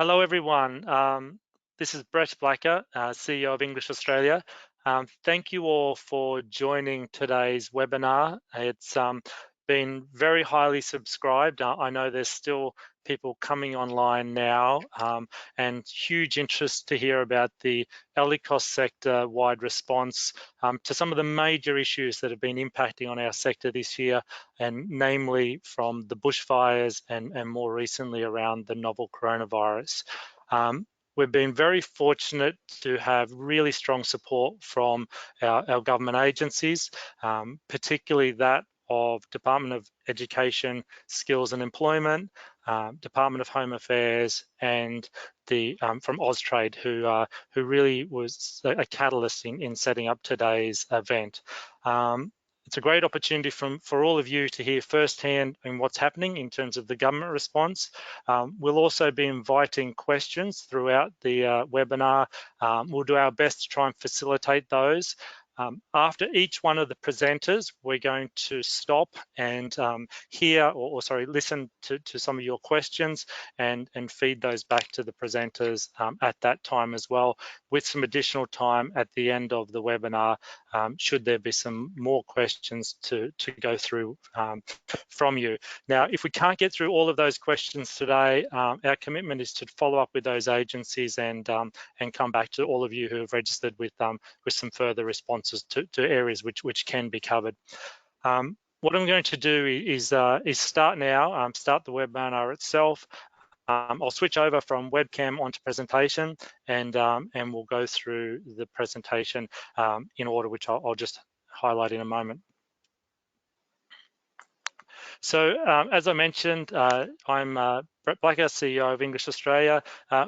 Hello, everyone. This is Brett Blacker, CEO of English Australia. Thank you all for joining today's webinar. It's been very highly subscribed. I know there's still people coming online now, and huge interest to hear about the ELICOS sector-wide response to some of the major issues that have been impacting on our sector this year, and namely from the bushfires and more recently around the novel coronavirus. We've been very fortunate to have really strong support from our government agencies, particularly that of Department of Education, Skills and Employment, Department of Home Affairs, and the from Austrade, who really was a catalyst in setting up today's event. It's a great opportunity for all of you to hear firsthand in what's happening in terms of the government response. We'll also be inviting questions throughout the webinar. We'll do our best to try and facilitate those. After each one of the presenters, we're going to stop and listen to some of your questions and feed those back to the presenters at that time as well, with some additional time at the end of the webinar, should there be some more questions to go through from you. Now, if we can't get through all of those questions today, our commitment is to follow up with those agencies and come back to all of you who have registered with some further responses to areas which can be covered. What I'm going to do is start now, start the webinar itself. I'll switch over from webcam onto presentation, and we'll go through the presentation in order, which I'll just highlight in a moment. So as I mentioned, I'm Brett Blacker, CEO of English Australia.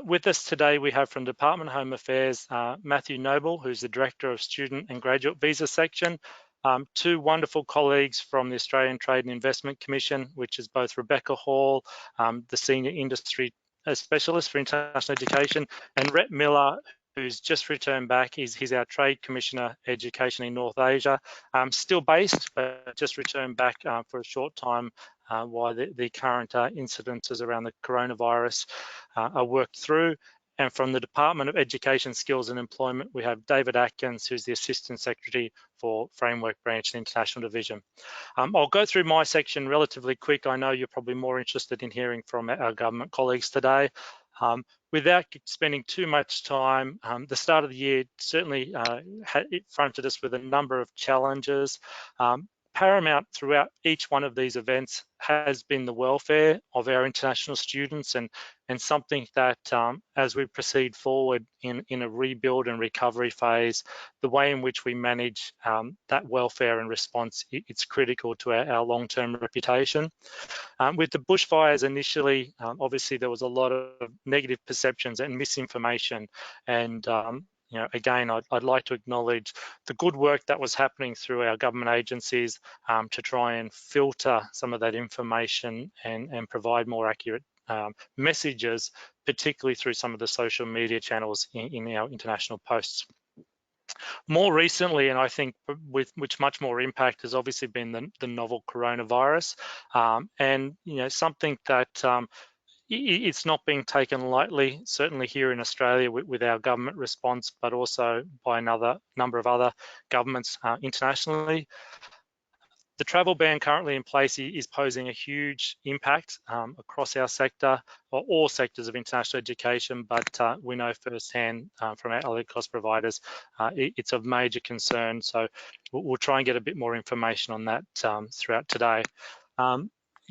With us today, we have from Department of Home Affairs, Matthew Noble, who's the Director of Student and Graduate Visa Section, two wonderful colleagues from the Australian Trade and Investment Commission, which is both Rebecca Hall, the Senior Industry Specialist for International Education, and Rhett Miller, who's just returned back. He's our Trade Commissioner Education in North Asia, still based, but just returned back for a short time while the current incidences around the coronavirus are worked through. And from the Department of Education, Skills and Employment, we have David Atkins, who's the Assistant Secretary for Framework Branch and International Division. I'll go through my section relatively quick. I know you're probably more interested in hearing from our government colleagues today. Without spending too much time, the start of the year certainly it fronted us with a number of challenges. Paramount throughout each one of these events has been the welfare of our international students, and something that as we proceed forward in a rebuild and recovery phase, the way in which we manage that welfare and response, it's critical to our long-term reputation. With the bushfires initially, obviously there was a lot of negative perceptions and misinformation, and you know, again, I'd like to acknowledge the good work that was happening through our government agencies to try and filter some of that information and provide more accurate messages, particularly through some of the social media channels in our international posts. More recently, and I think with much more impact, has obviously been the novel coronavirus, and you know, something that it's not being taken lightly, certainly here in Australia with our government response, but also by another number of other governments internationally. The travel ban currently in place is posing a huge impact across our sector, or all sectors of international education, but we know firsthand from our ELICOS providers, it's of major concern. So we'll try and get a bit more information on that throughout today.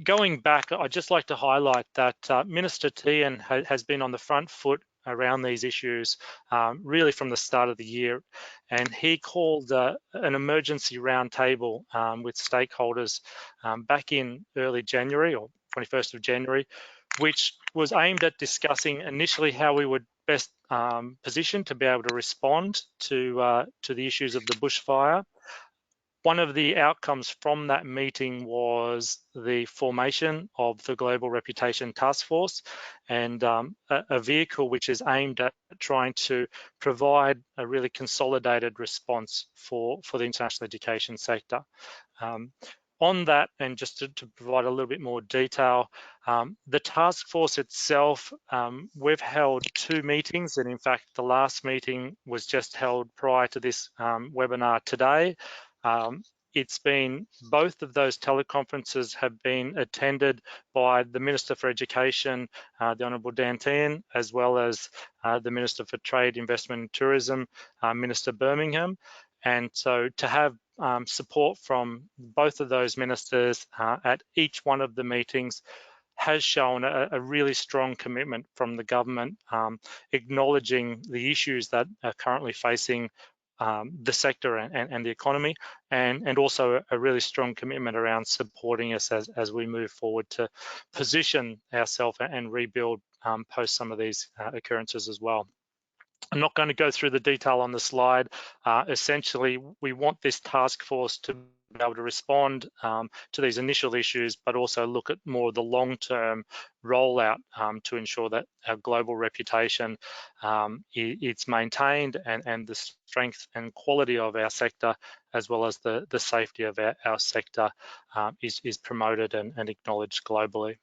Going back, I'd just like to highlight that Minister Tian has been on the front foot around these issues really from the start of the year, and he called an emergency roundtable with stakeholders back in early January, or 21st of January, which was aimed at discussing initially how we would best position to be able to respond to the issues of the bushfire. One of the outcomes from that meeting was the formation of the Global Reputation Taskforce, and a vehicle which is aimed at trying to provide a really consolidated response for the international education sector. On that, and just to provide a little bit more detail, the task force itself, we've held 2 meetings, and in fact, the last meeting was just held prior to this webinar today. It's been, both of those teleconferences have been attended by the Minister for Education, the Honourable Dan Tehan, as well as the Minister for Trade, Investment and Tourism, Minister Birmingham. And so to have support from both of those ministers at each one of the meetings has shown a really strong commitment from the government, acknowledging the issues that are currently facing the sector and the economy, and also a really strong commitment around supporting us as we move forward to position ourselves and rebuild post some of these occurrences as well. I'm not going to go through the detail on the slide. Essentially, we want this task force to be able to respond to these initial issues, but also look at more of the long-term rollout to ensure that our global reputation it's maintained, and the strength and quality of our sector, as well as the safety of our sector is promoted and acknowledged globally.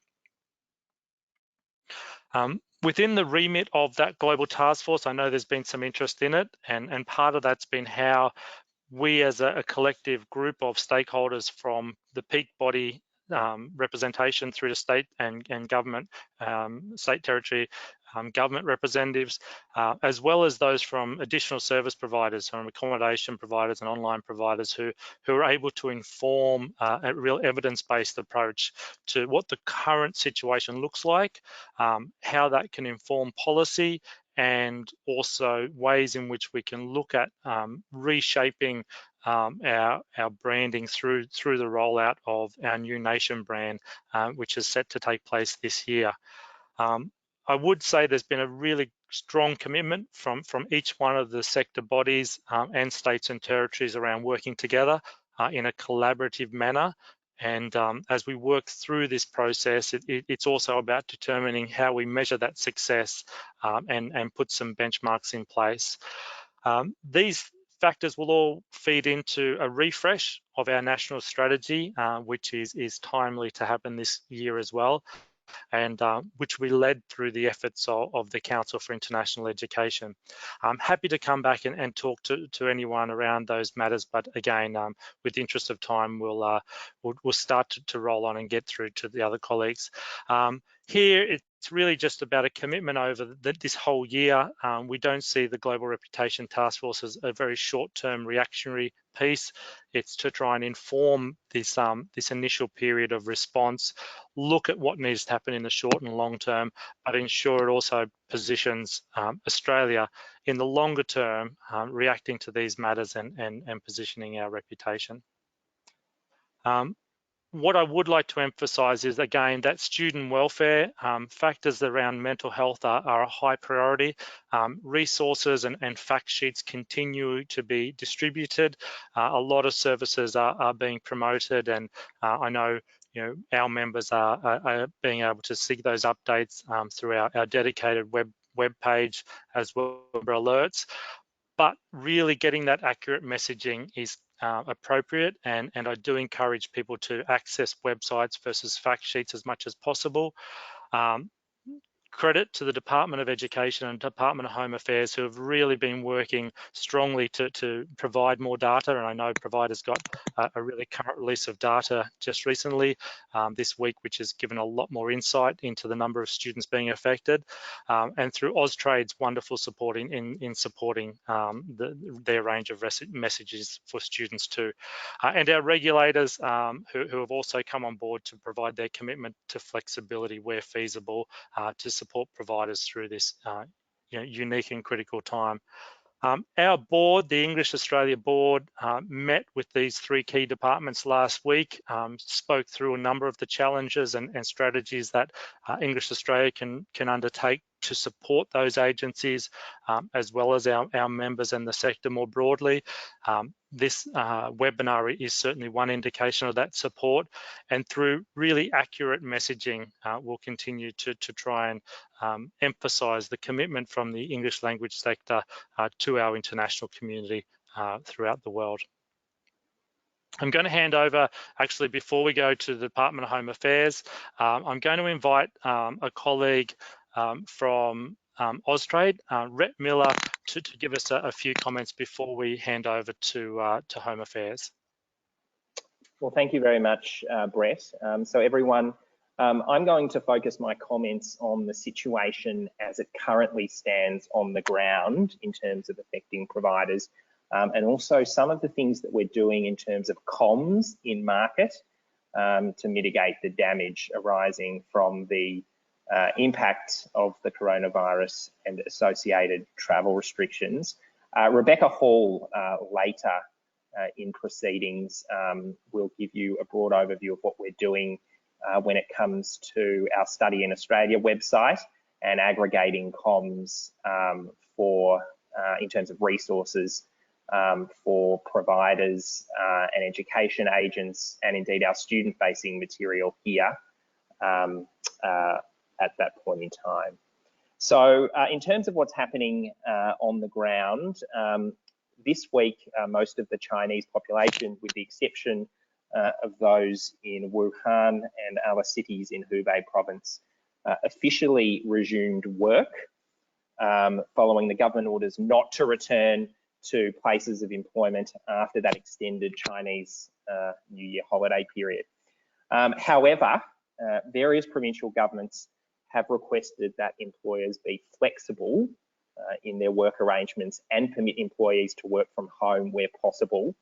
Within the remit of that global task force, I know there's been some interest in it, and part of that's been how we as a collective group of stakeholders, from the peak body representation through to state and government, state territory government representatives, as well as those from additional service providers, from accommodation providers and online providers who are able to inform a real evidence-based approach to what the current situation looks like, how that can inform policy, and also ways in which we can look at reshaping our branding through the rollout of our new nation brand, which is set to take place this year. I would say there's been a really strong commitment from each one of the sector bodies and states and territories around working together in a collaborative manner. And as we work through this process, it's also about determining how we measure that success and put some benchmarks in place. These factors will all feed into a refresh of our national strategy, which is timely to happen this year as well, and which we led through the efforts of the Council for International Education. I'm happy to come back and talk to anyone around those matters, but again, with the interest of time, we'll start to roll on and get through to the other colleagues. Here, it's really just about a commitment over this whole year. We don't see the Global Reputation Task Force as a very short-term reactionary piece. It's to try and inform this initial period of response, look at what needs to happen in the short and long term, but ensure it also positions Australia in the longer term, reacting to these matters and positioning our reputation. What I would like to emphasise is, again, that student welfare, factors around mental health are a high priority. Resources and fact sheets continue to be distributed. A lot of services are being promoted, and I know our members are being able to seek those updates through our dedicated web page, as well as alerts. But really getting that accurate messaging is appropriate, and I do encourage people to access websites versus fact sheets as much as possible. Credit to the Department of Education and Department of Home Affairs, who have really been working strongly to provide more data, and I know Provider's got a really current release of data just recently this week, which has given a lot more insight into the number of students being affected, and through Austrade's wonderful support in supporting their range of messages for students too. And our regulators who have also come on board to provide their commitment to flexibility where feasible to support providers through this unique and critical time. Our board, the English Australia board, met with these 3 key departments last week, spoke through a number of the challenges and strategies that English Australia can undertake to support those agencies, as well as our members and the sector more broadly. This webinar is certainly one indication of that support, and through really accurate messaging, we'll continue to try and emphasise the commitment from the English language sector to our international community throughout the world. I'm going to hand over, actually, before we go to the Department of Home Affairs, I'm going to invite a colleague from Austrade, Rhett Miller, to give us a few comments before we hand over to Home Affairs. Well, thank you very much, Brett. So everyone, I'm going to focus my comments on the situation as it currently stands on the ground in terms of affecting providers, and also some of the things that we're doing in terms of comms in market to mitigate the damage arising from the impact of the coronavirus and associated travel restrictions. Rebecca Hall later in proceedings will give you a broad overview of what we're doing when it comes to our Study in Australia website and aggregating comms in terms of resources for providers and education agents, and indeed our student-facing material here at that point in time. So in terms of what's happening on the ground, this week, most of the Chinese population, with the exception of those in Wuhan and other cities in Hubei province, officially resumed work following the government orders not to return to places of employment after that extended Chinese New Year holiday period. However, various provincial governments have requested that employers be flexible in their work arrangements and permit employees to work from home where possible.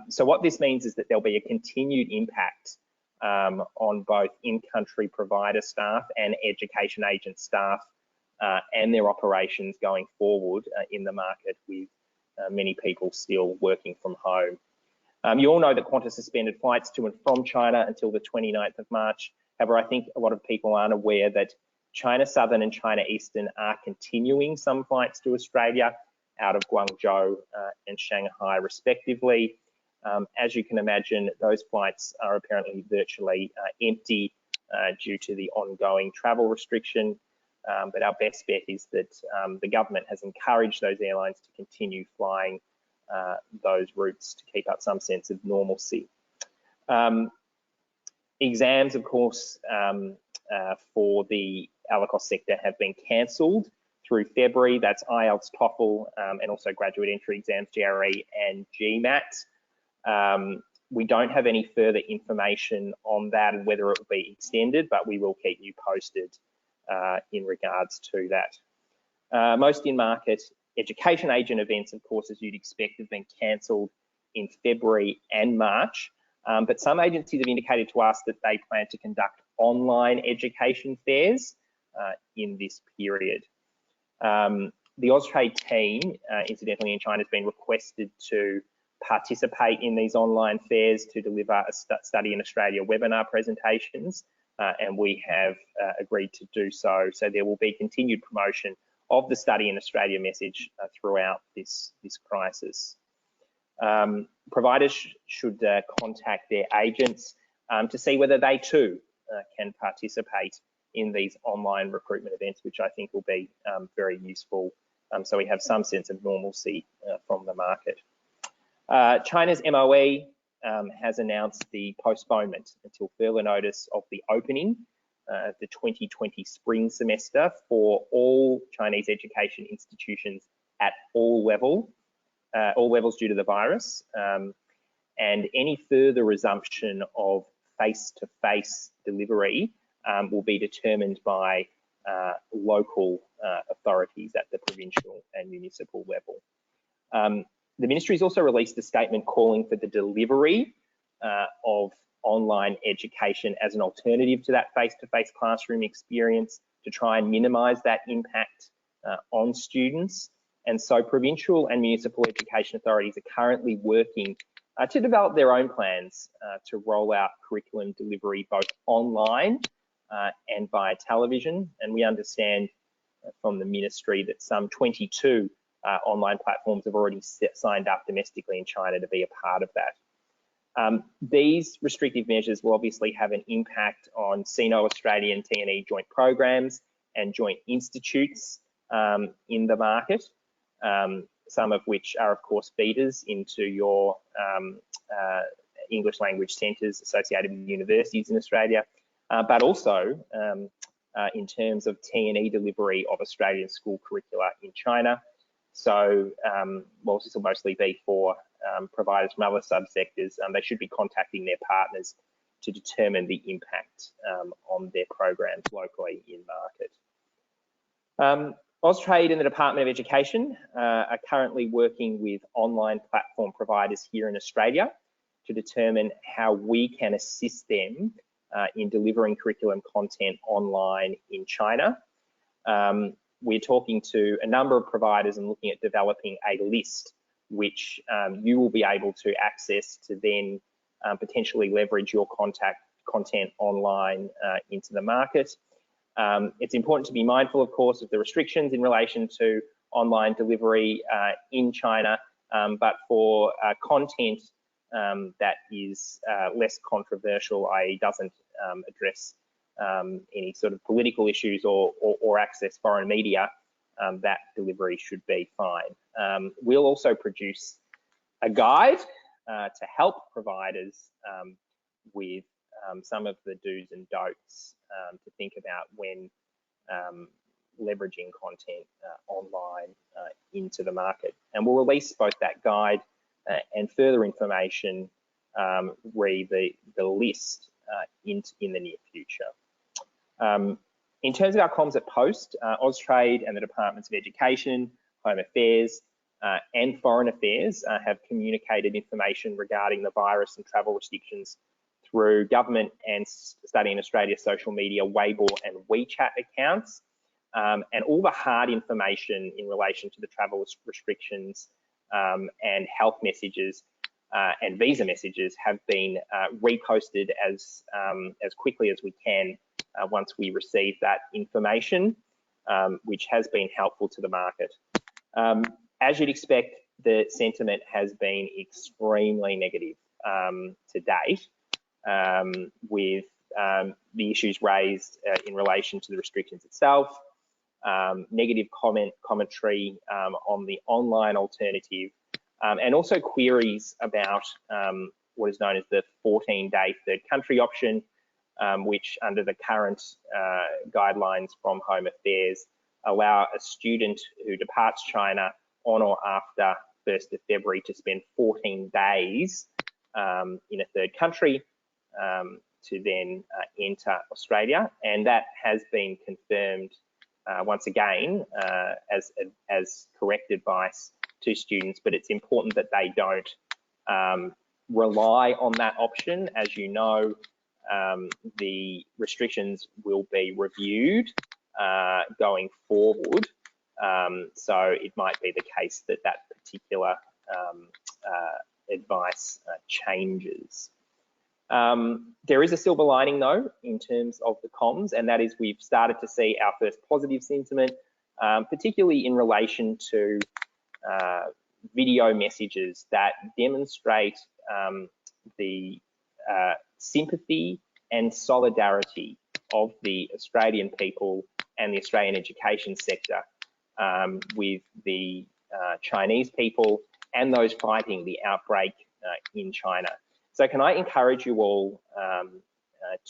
So what this means is that there'll be a continued impact on both in-country provider staff and education agent staff and their operations going forward in the market, with many people still working from home. You all know that Qantas suspended flights to and from China until the 29th of March. However, I think a lot of people aren't aware that China Southern and China Eastern are continuing some flights to Australia out of Guangzhou and Shanghai respectively. As you can imagine, those flights are apparently virtually empty due to the ongoing travel restriction. But our best bet is that the government has encouraged those airlines to continue flying those routes to keep up some sense of normalcy. Exams, of course, for the ALACOS sector have been cancelled through February. That's IELTS, TOEFL, and also graduate entry exams, GRE and GMAT. We don't have any further information on that and whether it will be extended, but we will keep you posted in regards to that. Most in-market education agent events, of course, as you'd expect, have been cancelled in February and March, but some agencies have indicated to us that they plan to conduct online education fairs in this period. The Austrade team, incidentally, in China has been requested to participate in these online fairs to deliver a Study in Australia webinar presentations, and we have agreed to do so. So there will be continued promotion of the Study in Australia message throughout this crisis. Providers should contact their agents to see whether they too can participate in these online recruitment events, which I think will be very useful, so we have some sense of normalcy from the market. China's MOE has announced the postponement until further notice of the opening of the 2020 spring semester for all Chinese education institutions at all levels due to the virus, and any further resumption of face-to-face delivery will be determined by local authorities at the provincial and municipal level. The ministry has also released a statement calling for the delivery of online education as an alternative to that face-to-face classroom experience to try and minimise that impact on students. And so provincial and municipal education authorities are currently working to develop their own plans to roll out curriculum delivery both online and via television. And we understand from the ministry that some 22 online platforms have already signed up domestically in China to be a part of that. These restrictive measures will obviously have an impact on Sino-Australian T&E joint programs and joint institutes in the market. some of which are, of course, feeders into your English language centres associated with universities in Australia, but also in terms of T&E delivery of Australian school curricula in China. So, whilst this will mostly be for providers from other subsectors, they should be contacting their partners to determine the impact on their programs locally in market. Austrade and the Department of Education are currently working with online platform providers here in Australia to determine how we can assist them in delivering curriculum content online in China. We're talking to a number of providers and looking at developing a list which you will be able to access to then potentially leverage your content online into the market. It's important to be mindful, of course, of the restrictions in relation to online delivery in China, but for content that is less controversial, i.e. doesn't address any sort of political issues or access foreign media, that delivery should be fine. We'll also produce a guide to help providers with some of the do's and don'ts to think about when leveraging content online into the market. And we'll release both that guide and further information re the list in the near future. In terms of our comms at Post, Austrade and the Departments of Education, Home Affairs and Foreign Affairs have communicated information regarding the virus and travel restrictions through government and Study in Australia social media, Weibo and WeChat accounts. And all the hard information in relation to the travel restrictions and health messages and visa messages have been reposted as quickly as we can once we receive that information, which has been helpful to the market. As you'd expect, the sentiment has been extremely negative to date, with the issues raised in relation to the restrictions itself, negative commentary on the online alternative, and also queries about what is known as the 14-day third country option, which under the current guidelines from Home Affairs allow a student who departs China on or after 1st of February to spend 14 days in a third country to then enter Australia. And that has been confirmed once again as correct advice to students, but it's important that they don't rely on that option. As you know, the restrictions will be reviewed going forward. So it might be the case that that particular advice changes. There is a silver lining though in terms of the comms, and that is we've started to see our first positive sentiment, particularly in relation to video messages that demonstrate the sympathy and solidarity of the Australian people and the Australian education sector with the Chinese people and those fighting the outbreak in China. So can I encourage you all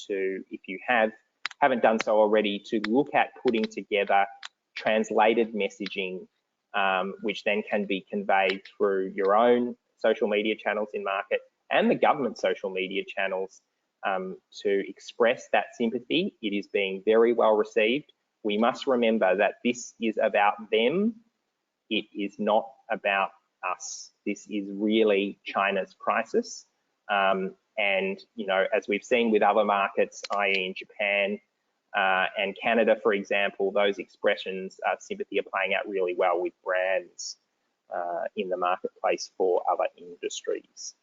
to, if you haven't done so already, to look at putting together translated messaging, which then can be conveyed through your own social media channels in market and the government social media channels to express that sympathy. It is being very well received. We must remember that this is about them. It is not about us. This is really China's crisis. And, you know, as we've seen with other markets, i.e. in Japan and Canada, for example, those expressions of sympathy are playing out really well with brands in the marketplace for other industries.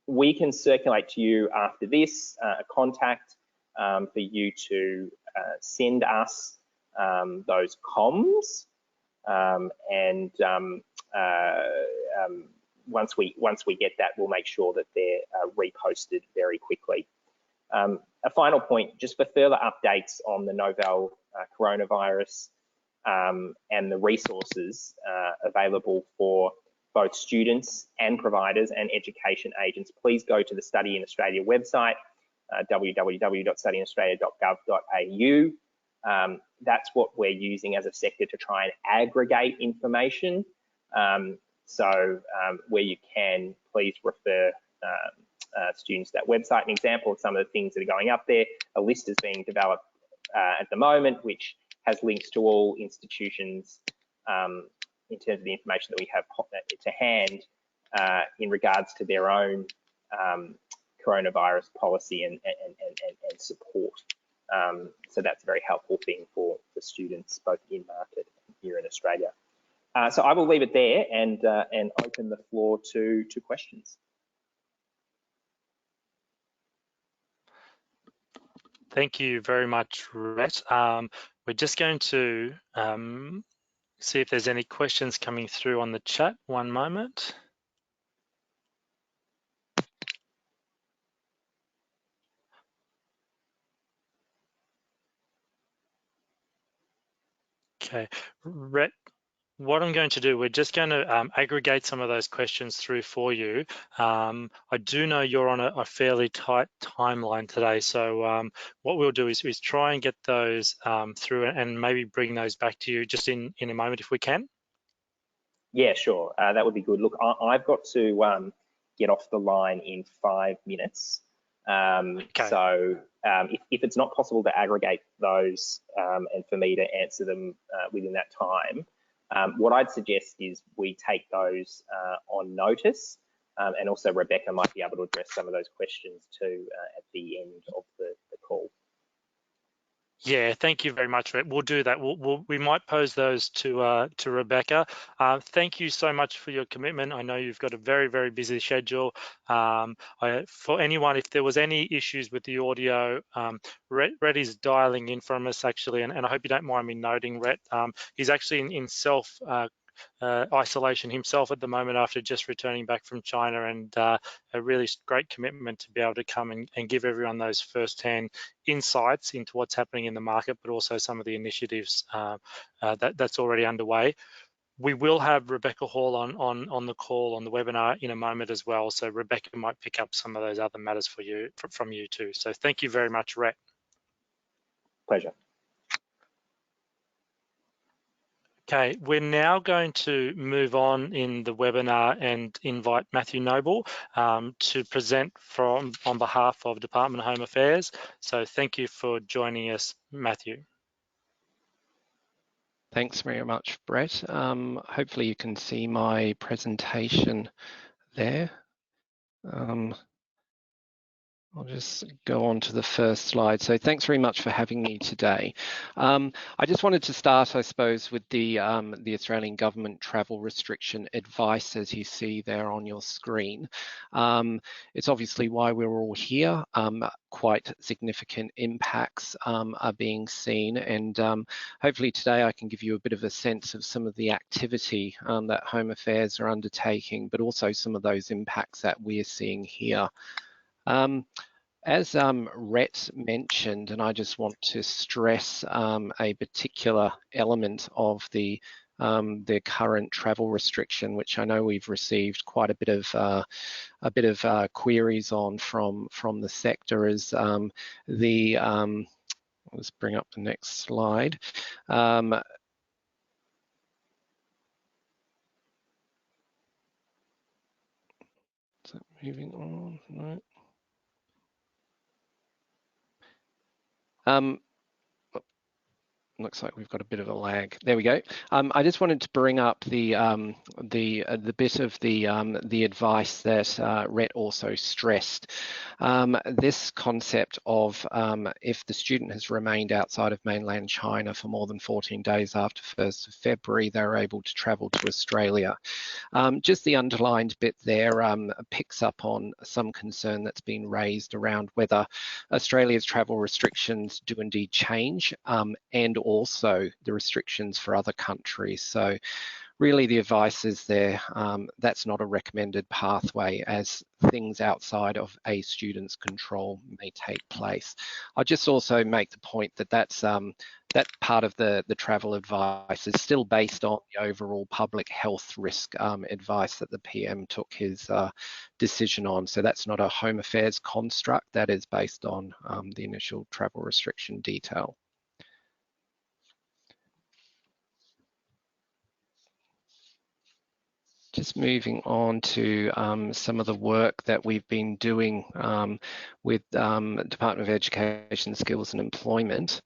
We can circulate to you after this a contact for you to send us those comms, and once we get that, we'll make sure that they're reposted very quickly. A final point, just for further updates on the novel coronavirus, and the resources available for both students and providers and education agents. Please go to the Study in Australia website, www.studyinaustralia.gov.au. That's what we're using as a sector to try and aggregate information. So where you can, please refer students to that website. An example of some of the things that are going up there, a list is being developed at the moment, which has links to all institutions in terms of the information that we have to hand in regards to their own coronavirus policy and support. So that's a very helpful thing for students both in market and here in Australia. So I will leave it there and open the floor to questions. Thank you very much, Rhett. We're just going to see if there's any questions coming through on the chat. One moment. Okay, Rhett, what I'm going to do, we're just going to aggregate some of those questions through for you. I do know you're on a fairly tight timeline today, so what we'll do is try and get those through and maybe bring those back to you just in a moment if we can. Yeah, sure, that would be good. Look, I've got to get off the line in 5 minutes. Okay. So if it's not possible to aggregate those and for me to answer them within that time, what I'd suggest is we take those on notice, and also Rebecca might be able to address some of those questions too at the end of the call. Yeah, thank you very much, Rhett. We'll do that. We might pose those to Rebecca. Thank you so much for your commitment. I know you've got a very, very busy schedule. For anyone, if there was any issues with the audio, Rhett is dialing in from us actually, and I hope you don't mind me noting, Rhett. He's actually in self isolation himself at the moment after just returning back from China, and a really great commitment to be able to come and give everyone those first-hand insights into what's happening in the market, but also some of the initiatives that's already underway. We will have Rebecca Hall on the call, on the webinar in a moment as well, so Rebecca might pick up some of those other matters for you from you too. So thank you very much, Rhett. Pleasure. Okay, we're now going to move on in the webinar and invite Matthew Noble to present on behalf of Department of Home Affairs. So thank you for joining us, Matthew. Thanks very much, Brett. Hopefully you can see my presentation there. I'll just go on to the first slide. So thanks very much for having me today. I just wanted to start, I suppose, with the Australian government travel restriction advice, as you see there on your screen. It's obviously why we're all here. Quite significant impacts are being seen, and hopefully today I can give you a bit of a sense of some of the activity that Home Affairs are undertaking, but also some of those impacts that we're seeing here. As Rhett mentioned, and I just want to stress a particular element of the current travel restriction, which I know we've received quite a bit of queries on from the sector, is let's bring up the next slide. So moving on, right. Looks like we've got a bit of a lag. There we go. I just wanted to bring up the bit of the advice that Rhett also stressed. This concept of if the student has remained outside of mainland China for more than 14 days after 1st of February, they're able to travel to Australia. Just the underlined bit there picks up on some concern that's been raised around whether Australia's travel restrictions do indeed change, and also the restrictions for other countries. So really the advice is there, that's not a recommended pathway, as things outside of a student's control may take place. I'll just also make the point that that part of the travel advice is still based on the overall public health risk advice that the PM took his decision on. So that's not a Home Affairs construct, that is based on the initial travel restriction detail. Just moving on to some of the work that we've been doing with Department of Education, Skills and Employment.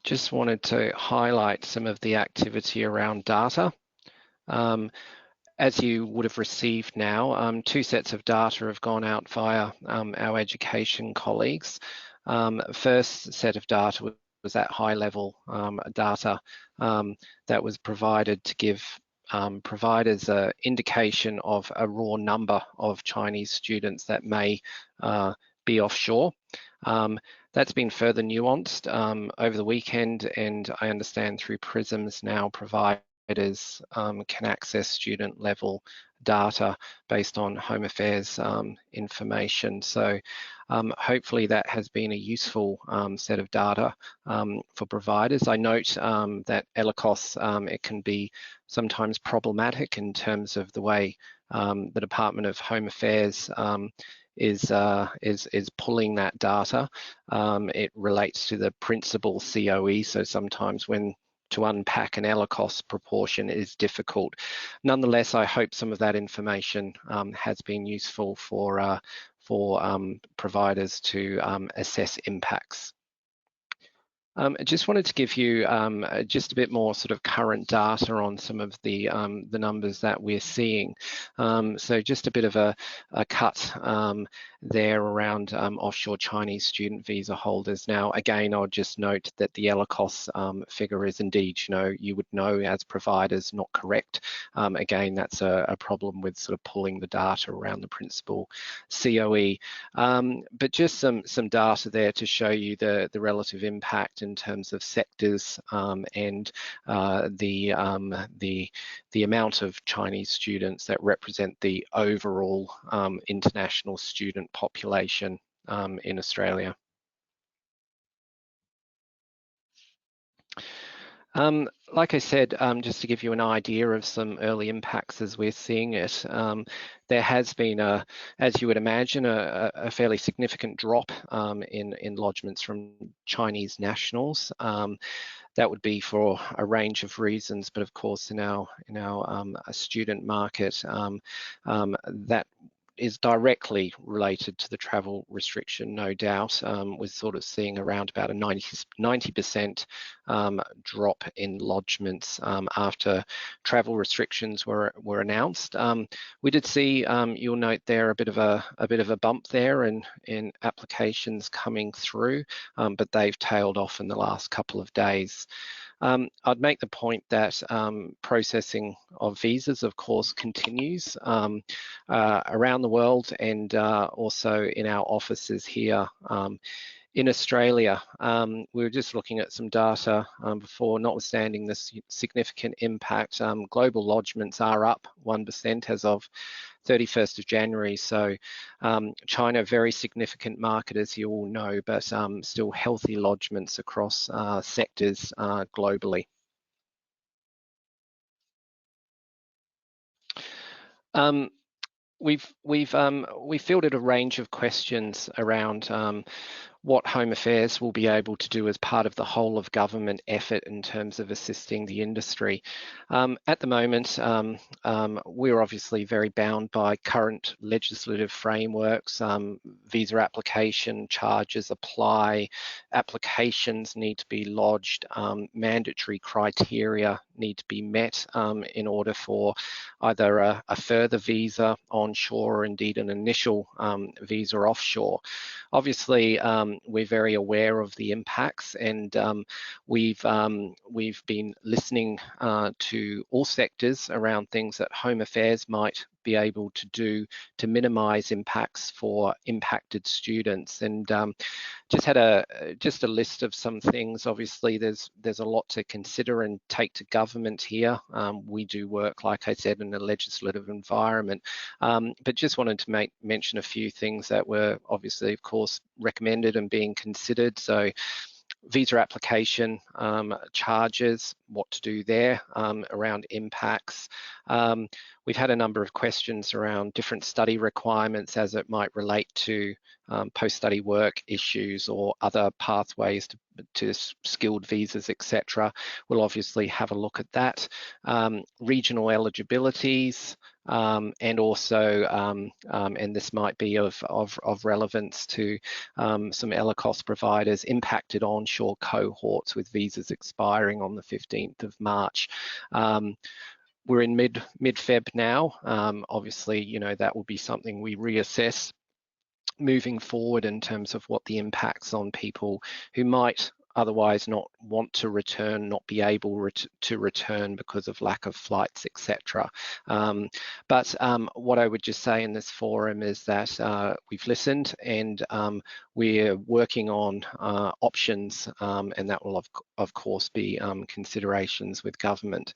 Just wanted to highlight some of the activity around data. As you would have received now, 2 sets of data have gone out via our education colleagues. First set of data was that high level data that was provided to give providers an indication of a raw number of Chinese students that may be offshore. That's been further nuanced over the weekend, and I understand through PRISMs now providers can access student level data based on Home Affairs information. So hopefully that has been a useful set of data for providers. I note that ELICOS, it can be sometimes problematic in terms of the way the Department of Home Affairs is pulling that data. It relates to the principal COE, so sometimes when to unpack an ELICOS proportion is difficult. Nonetheless, I hope some of that information has been useful for providers to assess impacts. I just wanted to give you just a bit more sort of current data on some of the numbers that we're seeing. So just a bit of a cut there around offshore Chinese student visa holders. Now, again, I'll just note that the ELICOS figure is indeed, you would know as providers, not correct. Again, that's a problem with sort of pulling the data around the principal COE. But just some data there to show you the relative impact in terms of sectors and the amount of Chinese students that represent the overall international student population in Australia. Like I said, just to give you an idea of some early impacts as we're seeing it, there has been, as you would imagine, a fairly significant drop in lodgements from Chinese nationals. That would be for a range of reasons, but of course in our student market, that is directly related to the travel restriction, no doubt. We're sort of seeing around about a 90% drop in lodgements after travel restrictions were announced. We did see, you'll note there, a bit of a bump there in applications coming through, but they've tailed off in the last couple of days. I'd make the point that processing of visas, of course, continues around the world and also in our offices here in Australia. We were just looking at some data before, notwithstanding this significant impact, global lodgements are up 1% as of 31st of January. So China, very significant market, as you all know, but still healthy lodgements across sectors globally. We've fielded a range of questions around what Home Affairs will be able to do as part of the whole of government effort in terms of assisting the industry. At the moment, we're obviously very bound by current legislative frameworks. Visa application charges apply, applications need to be lodged, mandatory criteria need to be met in order for either a further visa onshore or indeed an initial visa offshore. Obviously, we're very aware of the impacts, and we've been listening to all sectors around things that Home Affairs might be able to do to minimise impacts for impacted students. And just had a list of some things. Obviously, there's a lot to consider and take to government here. We do work, like I said, in a legislative environment, but just wanted to mention a few things that were obviously, of course, recommended and being considered. So visa application charges, what to do there around impacts. We've had a number of questions around different study requirements as it might relate to post-study work issues or other pathways to skilled visas, etc. We'll obviously have a look at that. Regional eligibilities, and also, and this might be of relevance to some ELICOS providers, impacted onshore cohorts with visas expiring on the 15th of March. We're in mid-Feb now. Obviously, you know, that will be something we reassess moving forward in terms of what the impacts on people who might otherwise not want to return, not be able to return because of lack of flights, etc. But what I would just say in this forum is that we've listened, and we're working on options, and that will of course be considerations with government.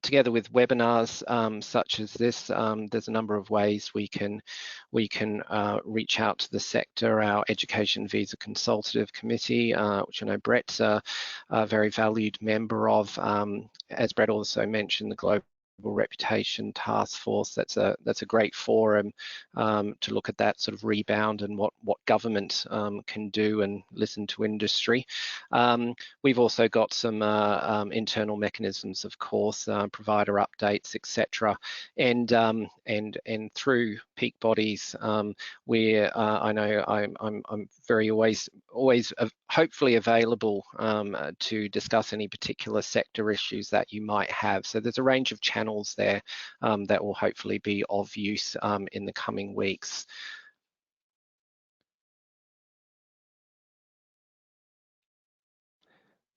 Together with webinars such as this, there's a number of ways we can reach out to the sector. Our Education Visa Consultative Committee, which I know Brett's a very valued member of. As Brett also mentioned, the Global Reputation Taskforce, that's a great forum to look at that sort of rebound and what government can do and listen to industry. We've also got some internal mechanisms, of course, provider updates, etc. And through peak bodies, where I know I'm very always hopefully available to discuss any particular sector issues that you might have. So there's a range of channels there that will hopefully be of use in the coming weeks.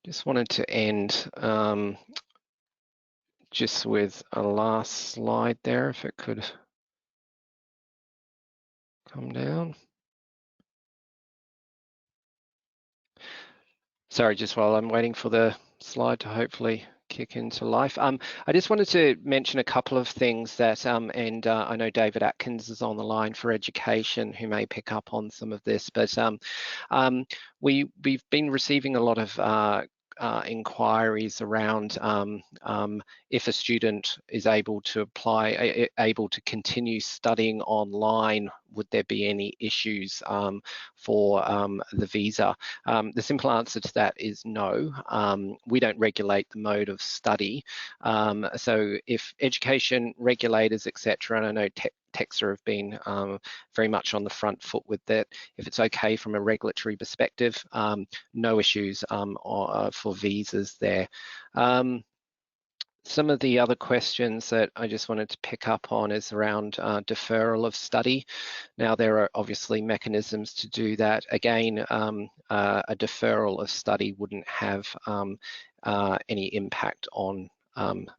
Just wanted to end just with a last slide there, if it could come down. Sorry, just while I'm waiting for the slide to hopefully kick into life. I just wanted to mention a couple of things that, and I know David Atkins is on the line for education, who may pick up on some of this, but we've been receiving a lot of inquiries around if a student is able to apply, able to continue studying online, would there be any issues for the visa? The simple answer to that is no. We don't regulate the mode of study. So if education regulators, etc., and I know TEXA have been very much on the front foot with that. If it's okay from a regulatory perspective, no issues for visas there. Some of the other questions that I just wanted to pick up on is around deferral of study. Now, there are obviously mechanisms to do that. Again, a deferral of study wouldn't have any impact on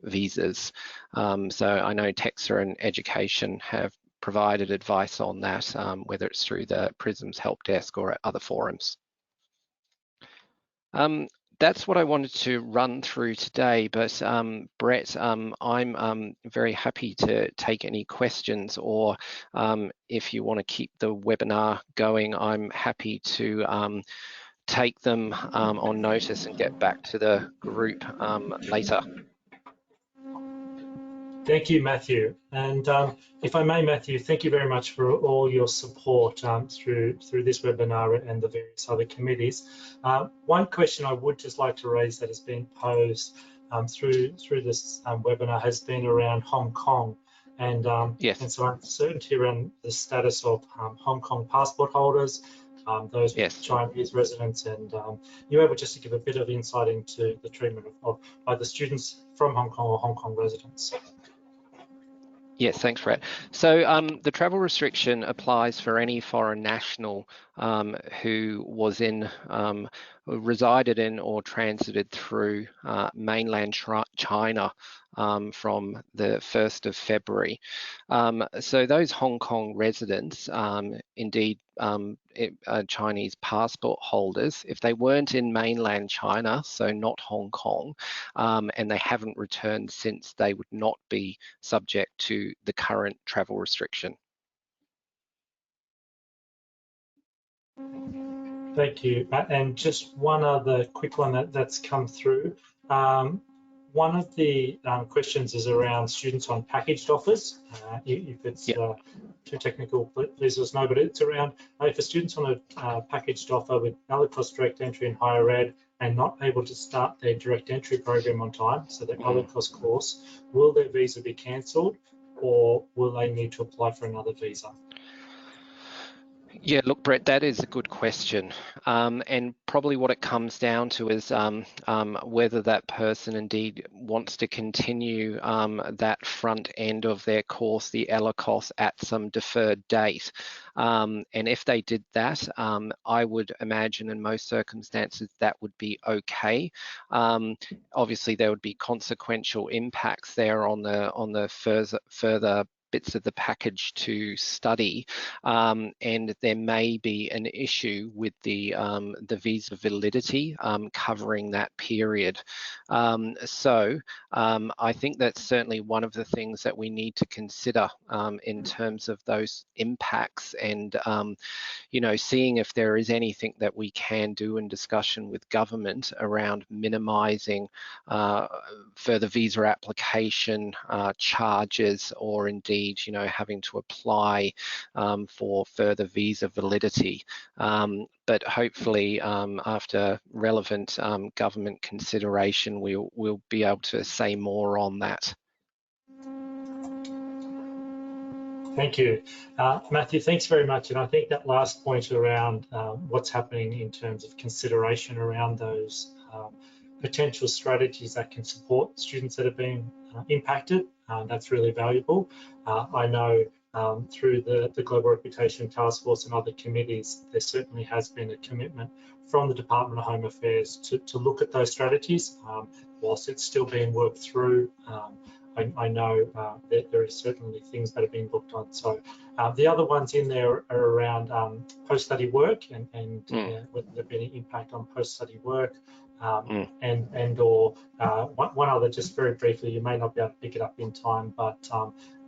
visas. So I know TEXA and Education have provided advice on that, whether it's through the PRISM's help desk or at other forums. That's what I wanted to run through today, but Brett, I'm very happy to take any questions, or if you want to keep the webinar going, I'm happy to take them on notice and get back to the group later. Thank you, Matthew. And if I may, Matthew, thank you very much for all your support through this webinar and the various other committees. One question I would just like to raise that has been posed through this webinar has been around Hong Kong and Yes. and some uncertainty around the status of Hong Kong passport holders, those with Chinese residents, and you're able just to give a bit of insight into the treatment of either students from Hong Kong or Hong Kong residents. Yes, thanks, Brett. So the travel restriction applies for any foreign national who was resided in or transited through mainland China from the 1st of February. So those Hong Kong residents, indeed Chinese passport holders, if they weren't in mainland China, so not Hong Kong, and they haven't returned since, they would not be subject to the current travel restriction. Thank you. And just one other quick one that's come through. One of the questions is around students on packaged offers. If it's too technical, please let us know, but it's around if a student's on a packaged offer with cost direct entry in higher ed and not able to start their direct entry program on time, so their cost course, will their visa be cancelled or will they need to apply for another visa? Yeah, look, Brett, that is a good question. And probably what it comes down to is whether that person indeed wants to continue that front end of their course, the ELICOS, at some deferred date. And if they did that, I would imagine in most circumstances that would be okay. Obviously, there would be consequential impacts there on the further bits of the package to study, and there may be an issue with the visa validity covering that period. So I think that's certainly one of the things that we need to consider in terms of those impacts, and you know, seeing if there is anything that we can do in discussion with government around minimising further visa application charges, or indeed, you know, having to apply for further visa validity. But hopefully, after relevant government consideration, we'll be able to say more on that. Thank you. Matthew, thanks very much. And I think that last point around what's happening in terms of consideration around those potential strategies that can support students that have been impacted, that's really valuable. I know through the Global Reputation Taskforce and other committees, there certainly has been a commitment from the Department of Home Affairs to look at those strategies. Whilst it's still being worked through, I know that there are certainly things that are being looked on. So the other ones in there are around post-study work and whether there's been an impact on post-study work, and or one other, just very briefly, you may not be able to pick it up in time, but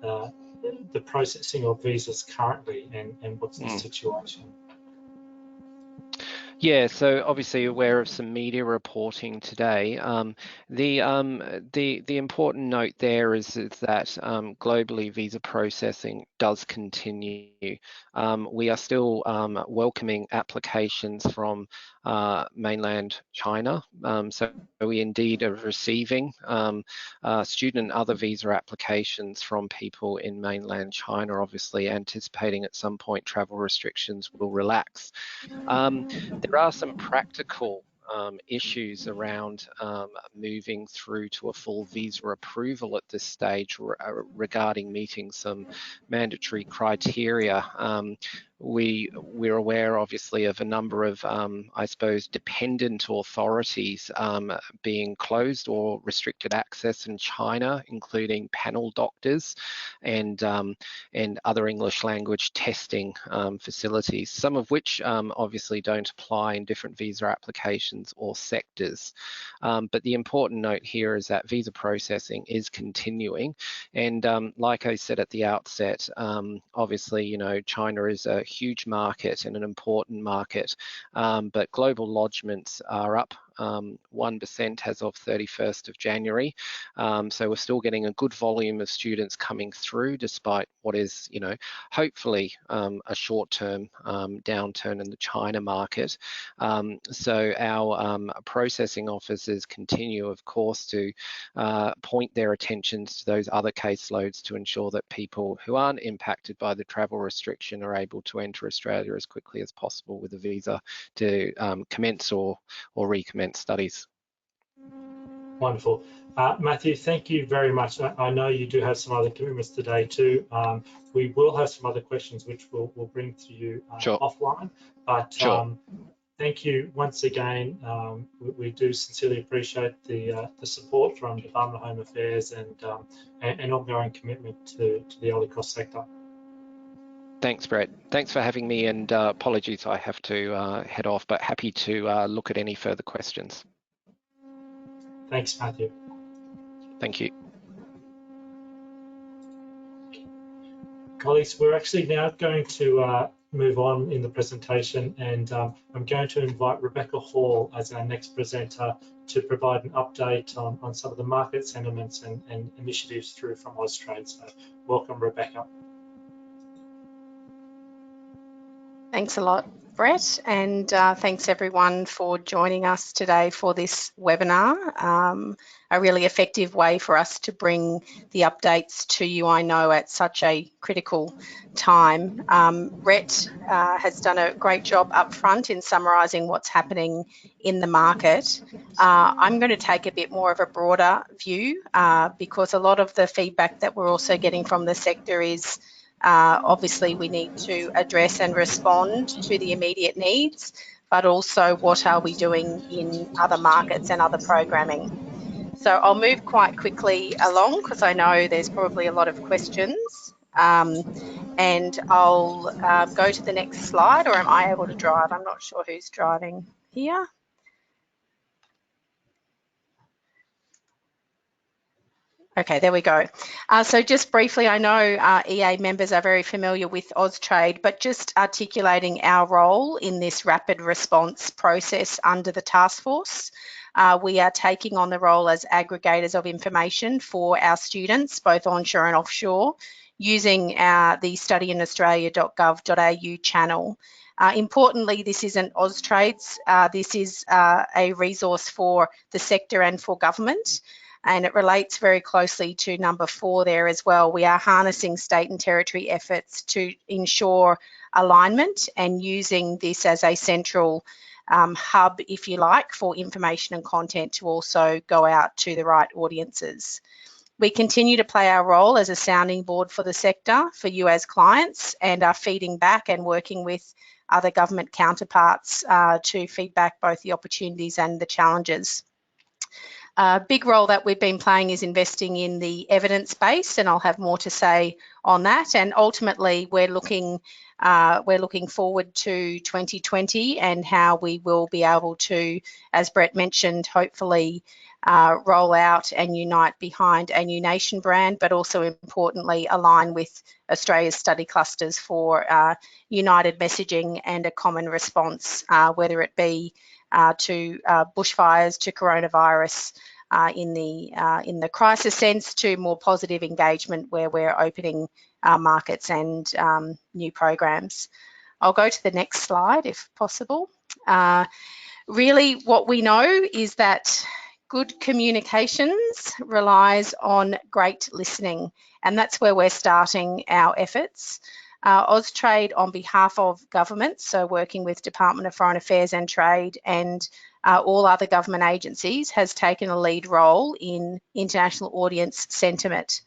the processing of visas currently and what's the situation. Yeah, so obviously aware of some media reporting today. The important note there is that globally visa processing does continue. We are still welcoming applications from mainland China. So we indeed are receiving student and other visa applications from people in mainland China, obviously anticipating at some point travel restrictions will relax. There are some practical issues around moving through to a full visa approval at this stage regarding meeting some mandatory criteria. We're aware, obviously, of a number of, I suppose, dependent authorities being closed or restricted access in China, including panel doctors and other English language testing facilities, some of which obviously don't apply in different visa applications or sectors. But the important note here is that visa processing is continuing. And like I said at the outset, obviously, you know, China is a huge market and an important market, but global lodgements are up 1% as of 31st of January. So we're still getting a good volume of students coming through, despite what is, you know, hopefully a short-term downturn in the China market. So our processing officers continue, of course, to point their attentions to those other caseloads to ensure that people who aren't impacted by the travel restriction are able to enter Australia as quickly as possible with a visa to commence or recommence studies. Wonderful. Matthew, thank you very much. I know you do have some other commitments today too. We will have some other questions which we'll bring to you Sure. offline, but Sure. thank you once again. We do sincerely appreciate the support from Department of Home Affairs and ongoing commitment to the early cross sector. Thanks, Brett. Thanks for having me, and apologies I have to head off, but happy to look at any further questions. Thanks, Matthew. Thank you. Colleagues, we're actually now going to move on in the presentation, and I'm going to invite Rebecca Hall as our next presenter to provide an update on some of the market sentiments and initiatives through from Austrade. So welcome, Rebecca. Thanks a lot, Brett, and thanks everyone for joining us today for this webinar. A really effective way for us to bring the updates to you, I know, at such a critical time. Brett has done a great job up front in summarising what's happening in the market. I'm going to take a bit more of a broader view because a lot of the feedback that we're also getting from the sector is obviously we need to address and respond to the immediate needs, but also what are we doing in other markets and other programming. So I'll move quite quickly along because I know there's probably a lot of questions, and I'll go to the next slide, or am I able to drive? I'm not sure who's driving here. Okay, there we go. So just briefly, I know EA members are very familiar with Austrade, but just articulating our role in this rapid response process under the Taskforce. We are taking on the role as aggregators of information for our students, both onshore and offshore, using the studyinaustralia.gov.au channel. Importantly, this isn't Austrade's, this is a resource for the sector and for government. And it relates very closely to number 4 there as well. We are harnessing state and territory efforts to ensure alignment and using this as a central hub, if you like, for information and content to also go out to the right audiences. We continue to play our role as a sounding board for the sector, for you as clients, and are feeding back and working with other government counterparts to feed back both the opportunities and the challenges. A big role that we've been playing is investing in the evidence base, and I'll have more to say on that. And ultimately, we're looking forward to 2020 and how we will be able to, as Brett mentioned, hopefully roll out and unite behind a new nation brand, but also importantly align with Australia's study clusters for united messaging and a common response, whether it be to bushfires, to coronavirus, in the crisis sense, to more positive engagement where we're opening markets and new programs. I'll go to the next slide if possible. Really what we know is that good communications relies on great listening, and that's where we're starting our efforts. Austrade, on behalf of governments, so working with Department of Foreign Affairs and Trade and all other government agencies, has taken a lead role in international audience sentiment.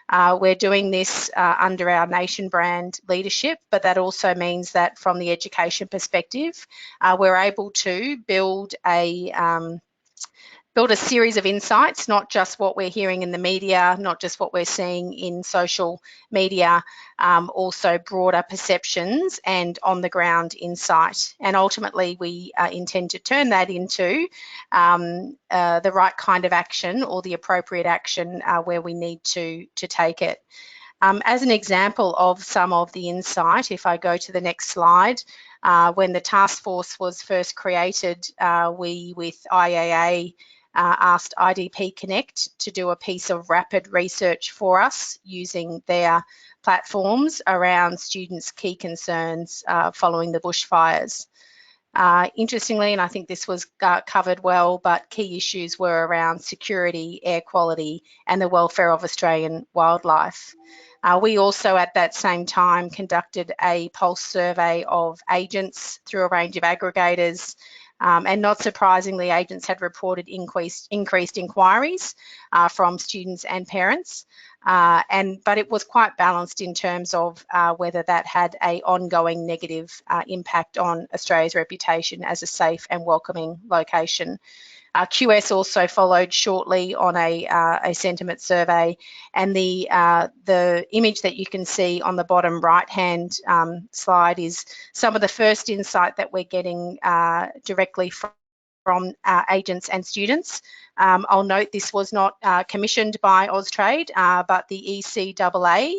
We're doing this under our nation brand leadership, but that also means that from the education perspective, we're able to build a series of insights, not just what we're hearing in the media, not just what we're seeing in social media, also broader perceptions and on-the-ground insight. And ultimately, we intend to turn that into the right kind of action or the appropriate action where we need to take it. As an example of some of the insight, if I go to the next slide, when the task force was first created, we with IAA asked IDP Connect to do a piece of rapid research for us using their platforms around students' key concerns following the bushfires. Interestingly, and I think this was covered well, but key issues were around security, air quality, and the welfare of Australian wildlife. We also at that same time conducted a pulse survey of agents through a range of aggregators, And not surprisingly, agents had reported increased inquiries from students and parents, but it was quite balanced in terms of whether that had an ongoing negative impact on Australia's reputation as a safe and welcoming location. QS also followed shortly on a sentiment survey, and the image that you can see on the bottom right-hand slide is some of the first insight that we're getting directly from agents and students. I'll note this was not commissioned by Austrade, but the ECAA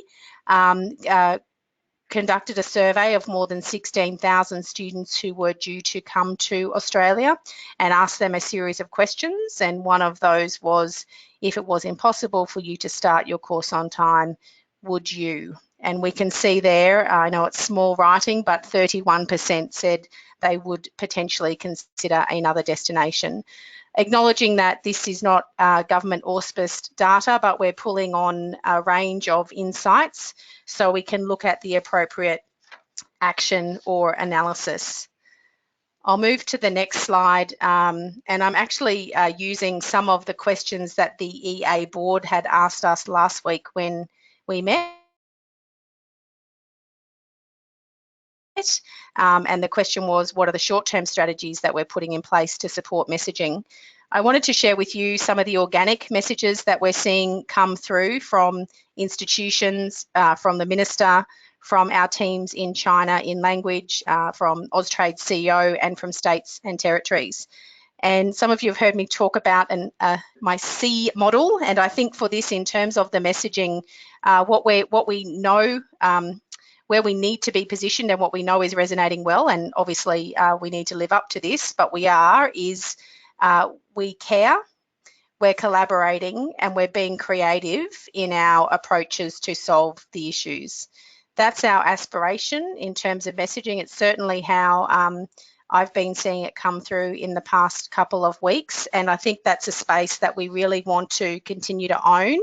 conducted a survey of more than 16,000 students who were due to come to Australia and asked them a series of questions. And one of those was, if it was impossible for you to start your course on time, would you? And we can see there, I know it's small writing, but 31% said they would potentially consider another destination. Acknowledging that this is not government auspiced data, but we're pulling on a range of insights so we can look at the appropriate action or analysis. I'll move to the next slide, and I'm actually using some of the questions that the EA board had asked us last week when we met. And the question was, what are the short-term strategies that we're putting in place to support messaging? I wanted to share with you some of the organic messages that we're seeing come through from institutions, from the Minister, from our teams in China in language, from Austrade's CEO, and from states and territories. And some of you have heard me talk about my C model, and I think for this, in terms of the messaging, what we know, where we need to be positioned and what we know is resonating well, and obviously we need to live up to this, but we care, we're collaborating, and we're being creative in our approaches to solve the issues. That's our aspiration in terms of messaging. It's certainly how I've been seeing it come through in the past couple of weeks, and I think that's a space that we really want to continue to own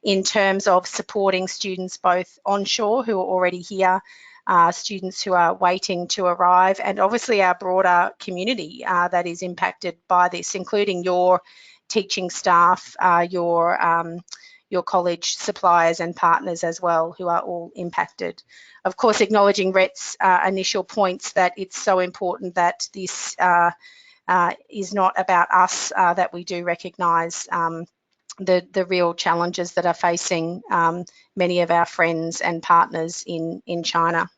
in terms of supporting students both onshore who are already here, students who are waiting to arrive, and obviously our broader community that is impacted by this, including your teaching staff, your college suppliers and partners as well, who are all impacted. Of course, acknowledging Rhett's initial points that it's so important that this is not about us, that we do recognise the real challenges that are facing many of our friends and partners in China.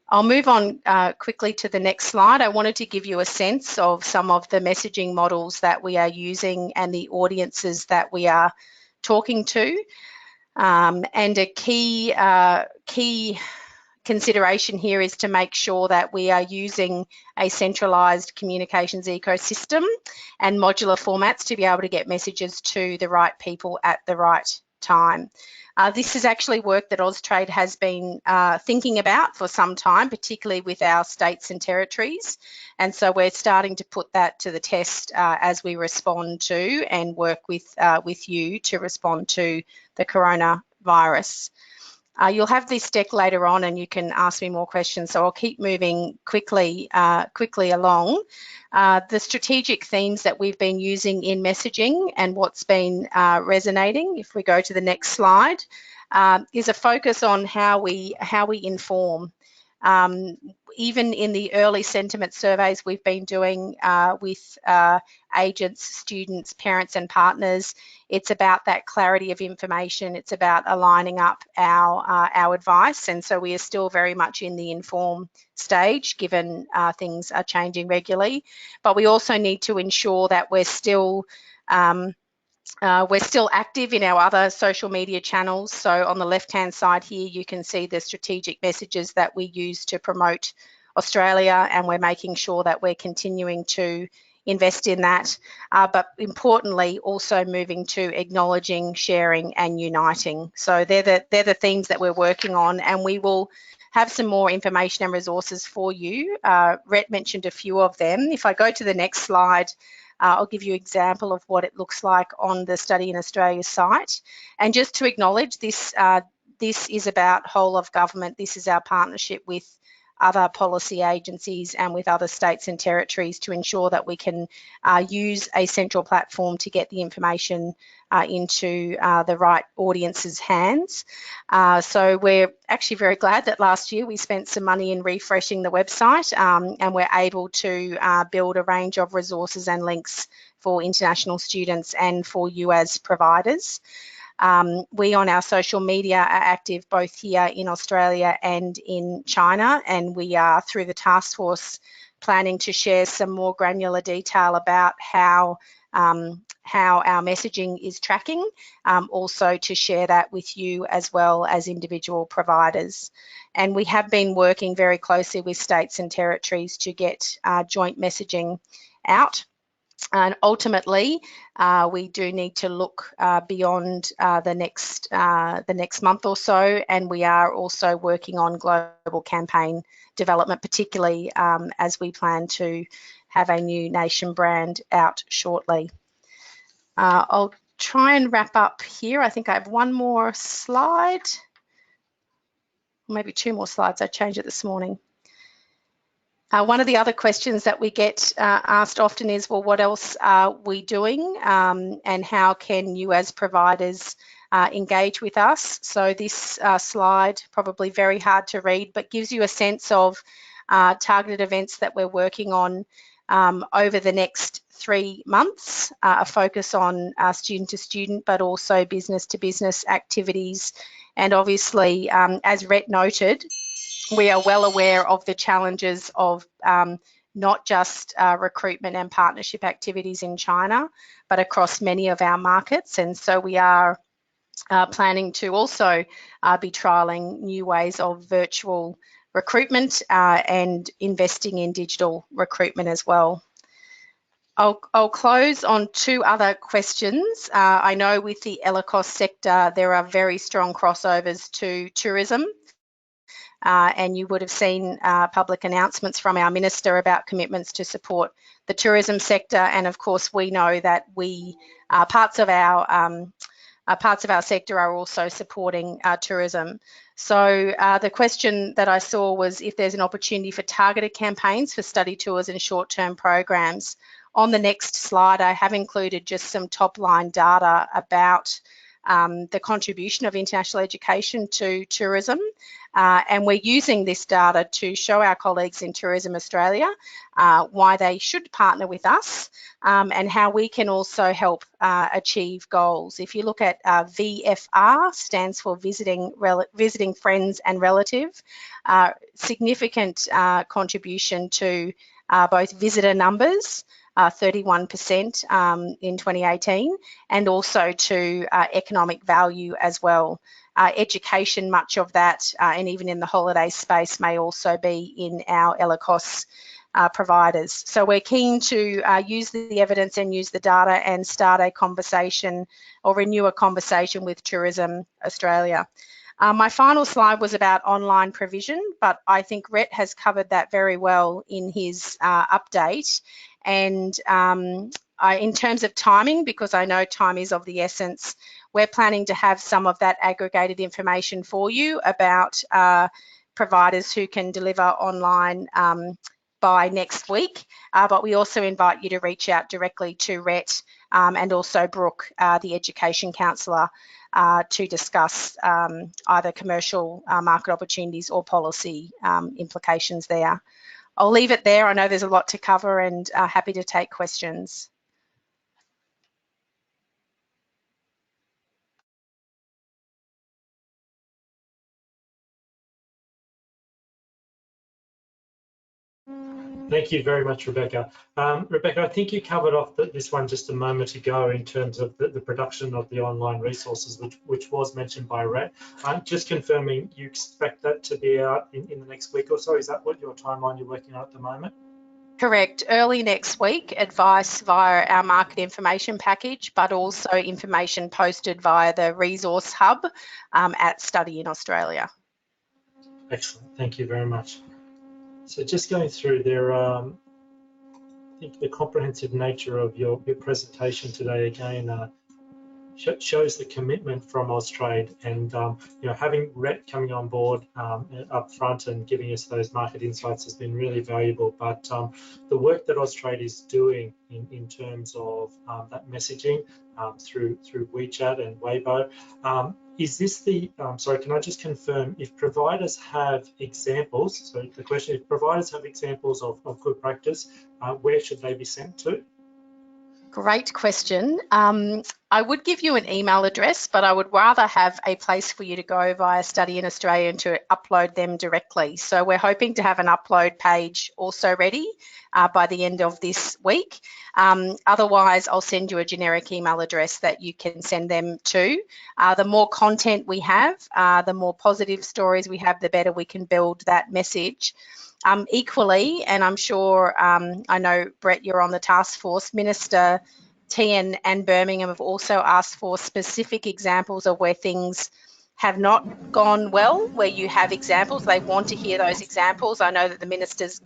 I'll move on quickly to the next slide. I wanted to give you a sense of some of the messaging models that we are using and the audiences that we are talking to. And a key consideration here is to make sure that we are using a centralised communications ecosystem and modular formats to be able to get messages to the right people at the right time. This is actually work that Austrade has been thinking about for some time, particularly with our states and territories. And so we're starting to put that to the test as we respond to and work with you to respond to the coronavirus. You'll have this deck later on and you can ask me more questions, so I'll keep moving quickly along. The strategic themes that we've been using in messaging and what's been resonating, if we go to the next slide, is a focus on how we inform. Even in the early sentiment surveys we've been doing with agents, students, parents and partners, it's about that clarity of information. It's about aligning up our advice, and so we are still very much in the inform stage, given things are changing regularly. But we also need to ensure that we're still active in our other social media channels. So on the left-hand side here, you can see the strategic messages that we use to promote Australia, and we're making sure that we're continuing to invest in that. But importantly, also moving to acknowledging, sharing, and uniting. So they're the themes that we're working on, and we will have some more information and resources for you. Rhett mentioned a few of them. If I go to the next slide, I'll give you an example of what it looks like on the Study in Australia site. And just to acknowledge this, this is about whole of government. This is our partnership with other policy agencies and with other states and territories to ensure that we can use a central platform to get the information into the right audience's hands. So we're actually very glad that last year we spent some money in refreshing the website, and we're able to build a range of resources and links for international students and for you as providers. We on our social media are active both here in Australia and in China, and we are through the Taskforce planning to share some more granular detail about how our messaging is tracking, also to share that with you as well as individual providers. And we have been working very closely with states and territories to get joint messaging out. And ultimately, we do need to look beyond the next month or so, and we are also working on global campaign development, particularly as we plan to have a new nation brand out shortly. I'll try and wrap up here. I think I have one more slide, maybe two more slides. I changed it this morning. One of the other questions that we get asked often is, well, what else are we doing, and how can you as providers engage with us? So this slide, probably very hard to read, but gives you a sense of targeted events that we're working on over the next 3 months, a focus on student to student, but also business to business activities. And obviously, as Rhett noted, we are well aware of the challenges of not just recruitment and partnership activities in China, but across many of our markets. And so we are planning to also be trialling new ways of virtual recruitment and investing in digital recruitment as well. I'll close on two other questions. I know with the ELICOS sector, there are very strong crossovers to tourism. And you would have seen public announcements from our minister about commitments to support the tourism sector. And of course, we know that parts of our sector are also supporting tourism. So the question that I saw was if there's an opportunity for targeted campaigns for study tours and short-term programs. On the next slide, I have included just some top-line data about the contribution of international education to tourism. And we're using this data to show our colleagues in Tourism Australia why they should partner with us, and how we can also help achieve goals. If you look at VFR, stands for visiting friends and relative, significant contribution to both visitor numbers, 31% in 2018, and also to economic value as well. Education, much of that, and even in the holiday space, may also be in our ELICOS providers. So we're keen to use the evidence and use the data and start a conversation or renew a conversation with Tourism Australia. My final slide was about online provision, but I think Rhett has covered that very well in his update. And in terms of timing, because I know time is of the essence, we're planning to have some of that aggregated information for you about providers who can deliver online by next week. But we also invite you to reach out directly to Rhett and also Brooke, the Education Counsellor, to discuss either commercial market opportunities or policy implications there. I'll leave it there. I know there's a lot to cover, and happy to take questions. Thank you very much, Rebecca. Rebecca, I think you covered off this one just a moment ago in terms of the production of the online resources, which was mentioned by Rhett. Just confirming, you expect that to be out in the next week or so? Is that what your timeline you're working on at the moment? Correct. Early next week, advice via our market information package, but also information posted via the resource hub at Study in Australia. Excellent. Thank you very much. So just going through there, I think the comprehensive nature of your presentation today, again, shows the commitment from Austrade, and having Rhett coming on board up front and giving us those market insights has been really valuable. But the work that Austrade is doing in terms of that messaging through WeChat and Weibo, is this the, sorry, can I just confirm, if providers have examples, so the question is, providers have examples of good practice, where should they be sent to? Great question. I would give you an email address, but I would rather have a place for you to go via Study in Australia and to upload them directly. So we're hoping to have an upload page also ready by the end of this week. Otherwise, I'll send you a generic email address that you can send them to. The more content we have, the more positive stories we have, the better we can build that message. Equally, and I'm sure, I know, Brett, you're on the task force, Minister Tehan and Birmingham have also asked for specific examples of where things have not gone well, where you have examples. They want to hear those examples. I know that the ministers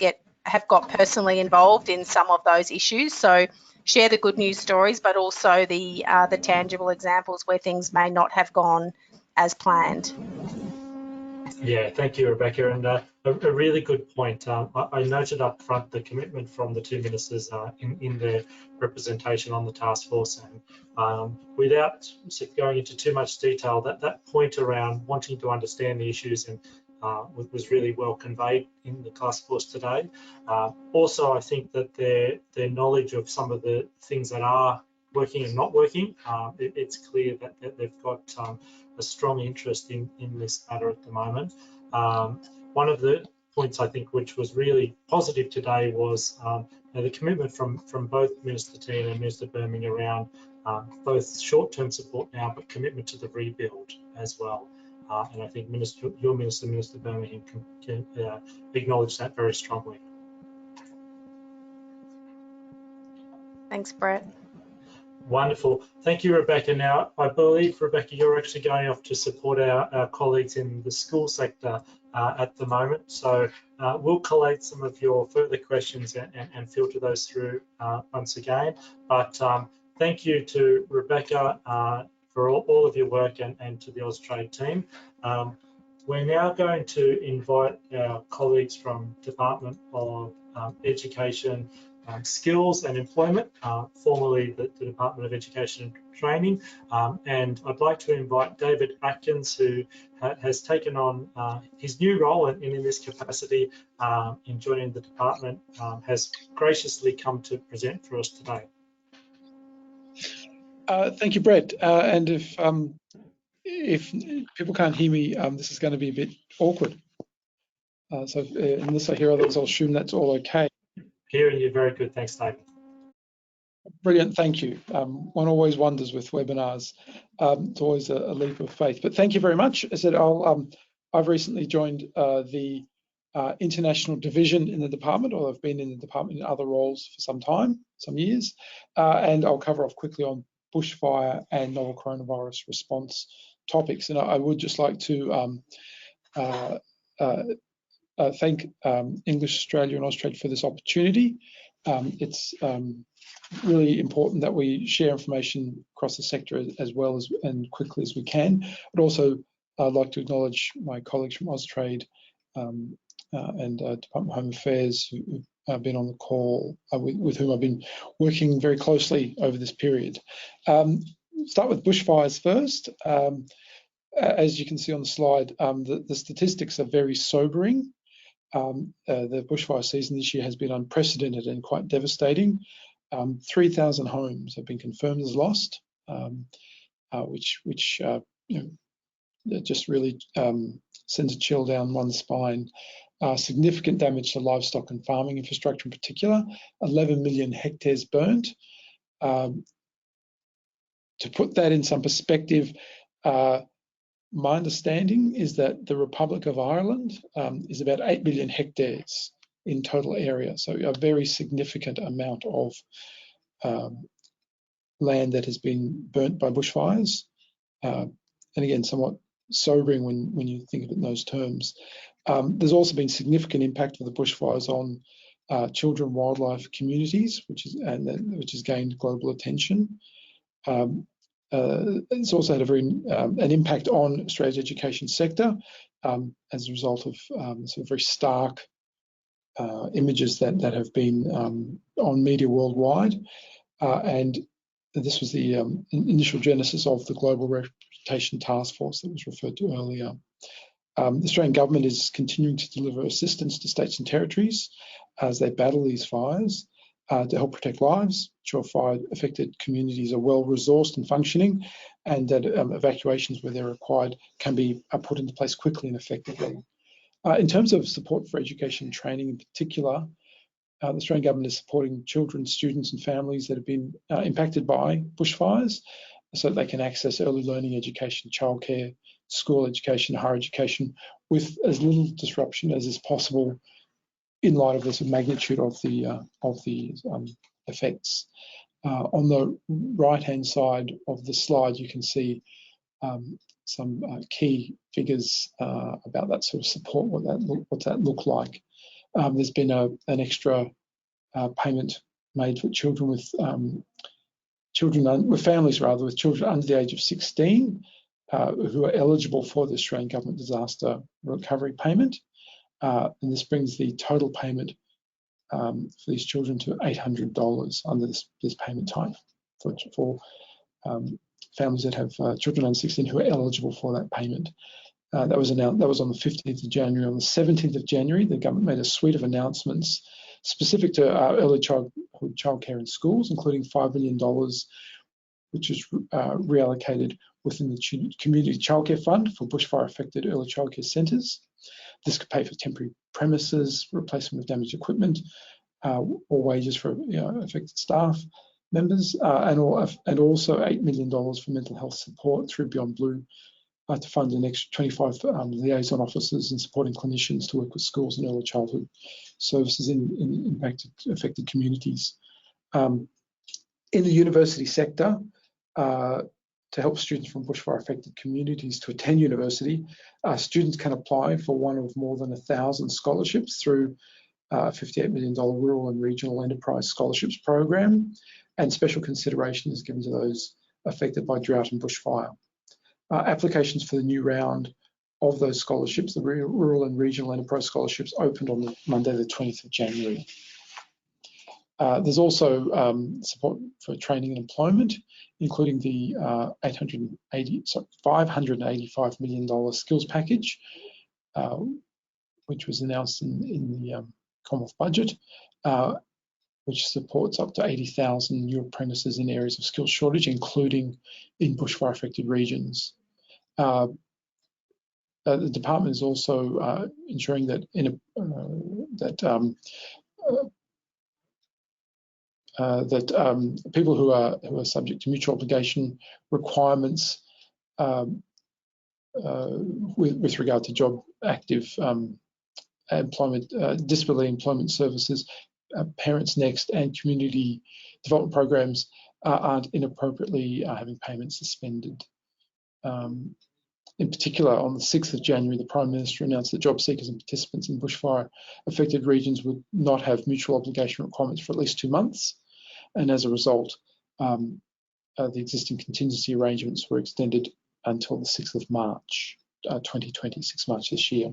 have got personally involved in some of those issues. So share the good news stories, but also the tangible examples where things may not have gone as planned. Yeah, thank you, Rebecca, and a really good point. I noted up front the commitment from the two ministers in their representation on the task force, and without going into too much detail, that point around wanting to understand the issues and was really well conveyed in the task force today. Also, I think that their knowledge of some of the things that are working and not working, it's clear that they've got a strong interest in this matter at the moment. One of the points I think which was really positive today was the commitment from both Minister Tehan and Minister Birmingham around both short-term support now, but commitment to the rebuild as well. And I think your Minister Birmingham can acknowledge that very strongly. Thanks, Brett. Wonderful. Thank you, Rebecca. Now, I believe, Rebecca, you're actually going off to support our colleagues in the school sector at the moment. So we'll collate some of your further questions and filter those through once again. But thank you to Rebecca for all of your work and to the Austrade team. We're now going to invite our colleagues from Department of Education, Skills and Employment, formerly the Department of Education and Training, and I'd like to invite David Atkins, who has taken on his new role, and in this capacity in joining the department, has graciously come to present for us today. Thank you, Brett. And if people can't hear me, this is going to be a bit awkward. So unless I hear others, I'll assume that's all okay. Hearing you very good. Thanks, David. Brilliant, thank you. One always wonders with webinars. It's always a leap of faith. But thank you very much. As I said, I've recently joined the international division in the department, or I've been in the department in other roles for some time, some years, and I'll cover off quickly on bushfire and novel coronavirus response topics. And I would just like to thank English Australia and Austrade for this opportunity. It's really important that we share information across the sector as well as and quickly as we can. But also, I'd like to acknowledge my colleagues from Austrade and Department of Home Affairs who have been on the call, with whom I've been working very closely over this period. Start with bushfires first. As you can see on the slide, the statistics are very sobering. The bushfire season this year has been unprecedented and quite devastating. 3,000 homes have been confirmed as lost, which just really sends a chill down one's spine. Significant damage to livestock and farming infrastructure in particular. 11 million hectares burnt. To put that in some perspective, my understanding is that the Republic of Ireland is about 8 million hectares in total area, so a very significant amount of land that has been burnt by bushfires, and again, somewhat sobering when you think of it in those terms. There's also been significant impact of the bushfires on children, wildlife, communities, which has gained global attention. it's also had a very an impact on Australia's education sector as a result of sort of very stark images that have been on media worldwide, and this was the initial genesis of the Global Reputation Taskforce that was referred to earlier. The Australian government is continuing to deliver assistance to states and territories as they battle these fires to help protect lives, ensure fire-affected communities are well-resourced and functioning, and that evacuations where they're required can be put into place quickly and effectively. In terms of support for education and training in particular, the Australian government is supporting children, students and families that have been impacted by bushfires so that they can access early learning education, childcare, school education, higher education with as little disruption as is possible in light of the magnitude of the effects. On the right-hand side of the slide, you can see some key figures about that sort of support, what that looked like. There's been an extra payment made for children with families with children under the age of 16 who are eligible for the Australian Government Disaster Recovery Payment, and this brings the total payment for these children to $800 under this payment type for families that have children under 16 who are eligible for that payment. That was announced. That was on the 15th of January. On the 17th of January, the government made a suite of announcements specific to early childhood childcare in schools, including $5 million, which is reallocated within the Community Childcare Fund for bushfire-affected early childcare centres. This could pay for temporary premises, replacement of damaged equipment, or wages for affected staff members, and also $8 million for mental health support through Beyond Blue to fund an extra 25 liaison officers and supporting clinicians to work with schools and early childhood services in affected communities. In the university sector, to help students from bushfire-affected communities to attend university, students can apply for one of more than 1,000 scholarships through a $58 million Rural and Regional Enterprise Scholarships Program, and special consideration is given to those affected by drought and bushfire. Applications for the new round of those scholarships, the Rural and Regional Enterprise Scholarships, opened on Monday, the 20th of January. There's also support for training and employment, including the $585 million skills package, which was announced in the Commonwealth budget, which supports up to 80,000 new apprentices in areas of skills shortage, including in bushfire-affected regions. The department is also ensuring that people who are subject to mutual obligation requirements with regard to job active employment, disability employment services, Parents Next and community development programs aren't inappropriately having payments suspended. In particular, on the 6th of January, the Prime Minister announced that job seekers and participants in bushfire-affected regions would not have mutual obligation requirements for at least 2 months. And as a result, the existing contingency arrangements were extended until the 6th of March, 2020, 6 March this year.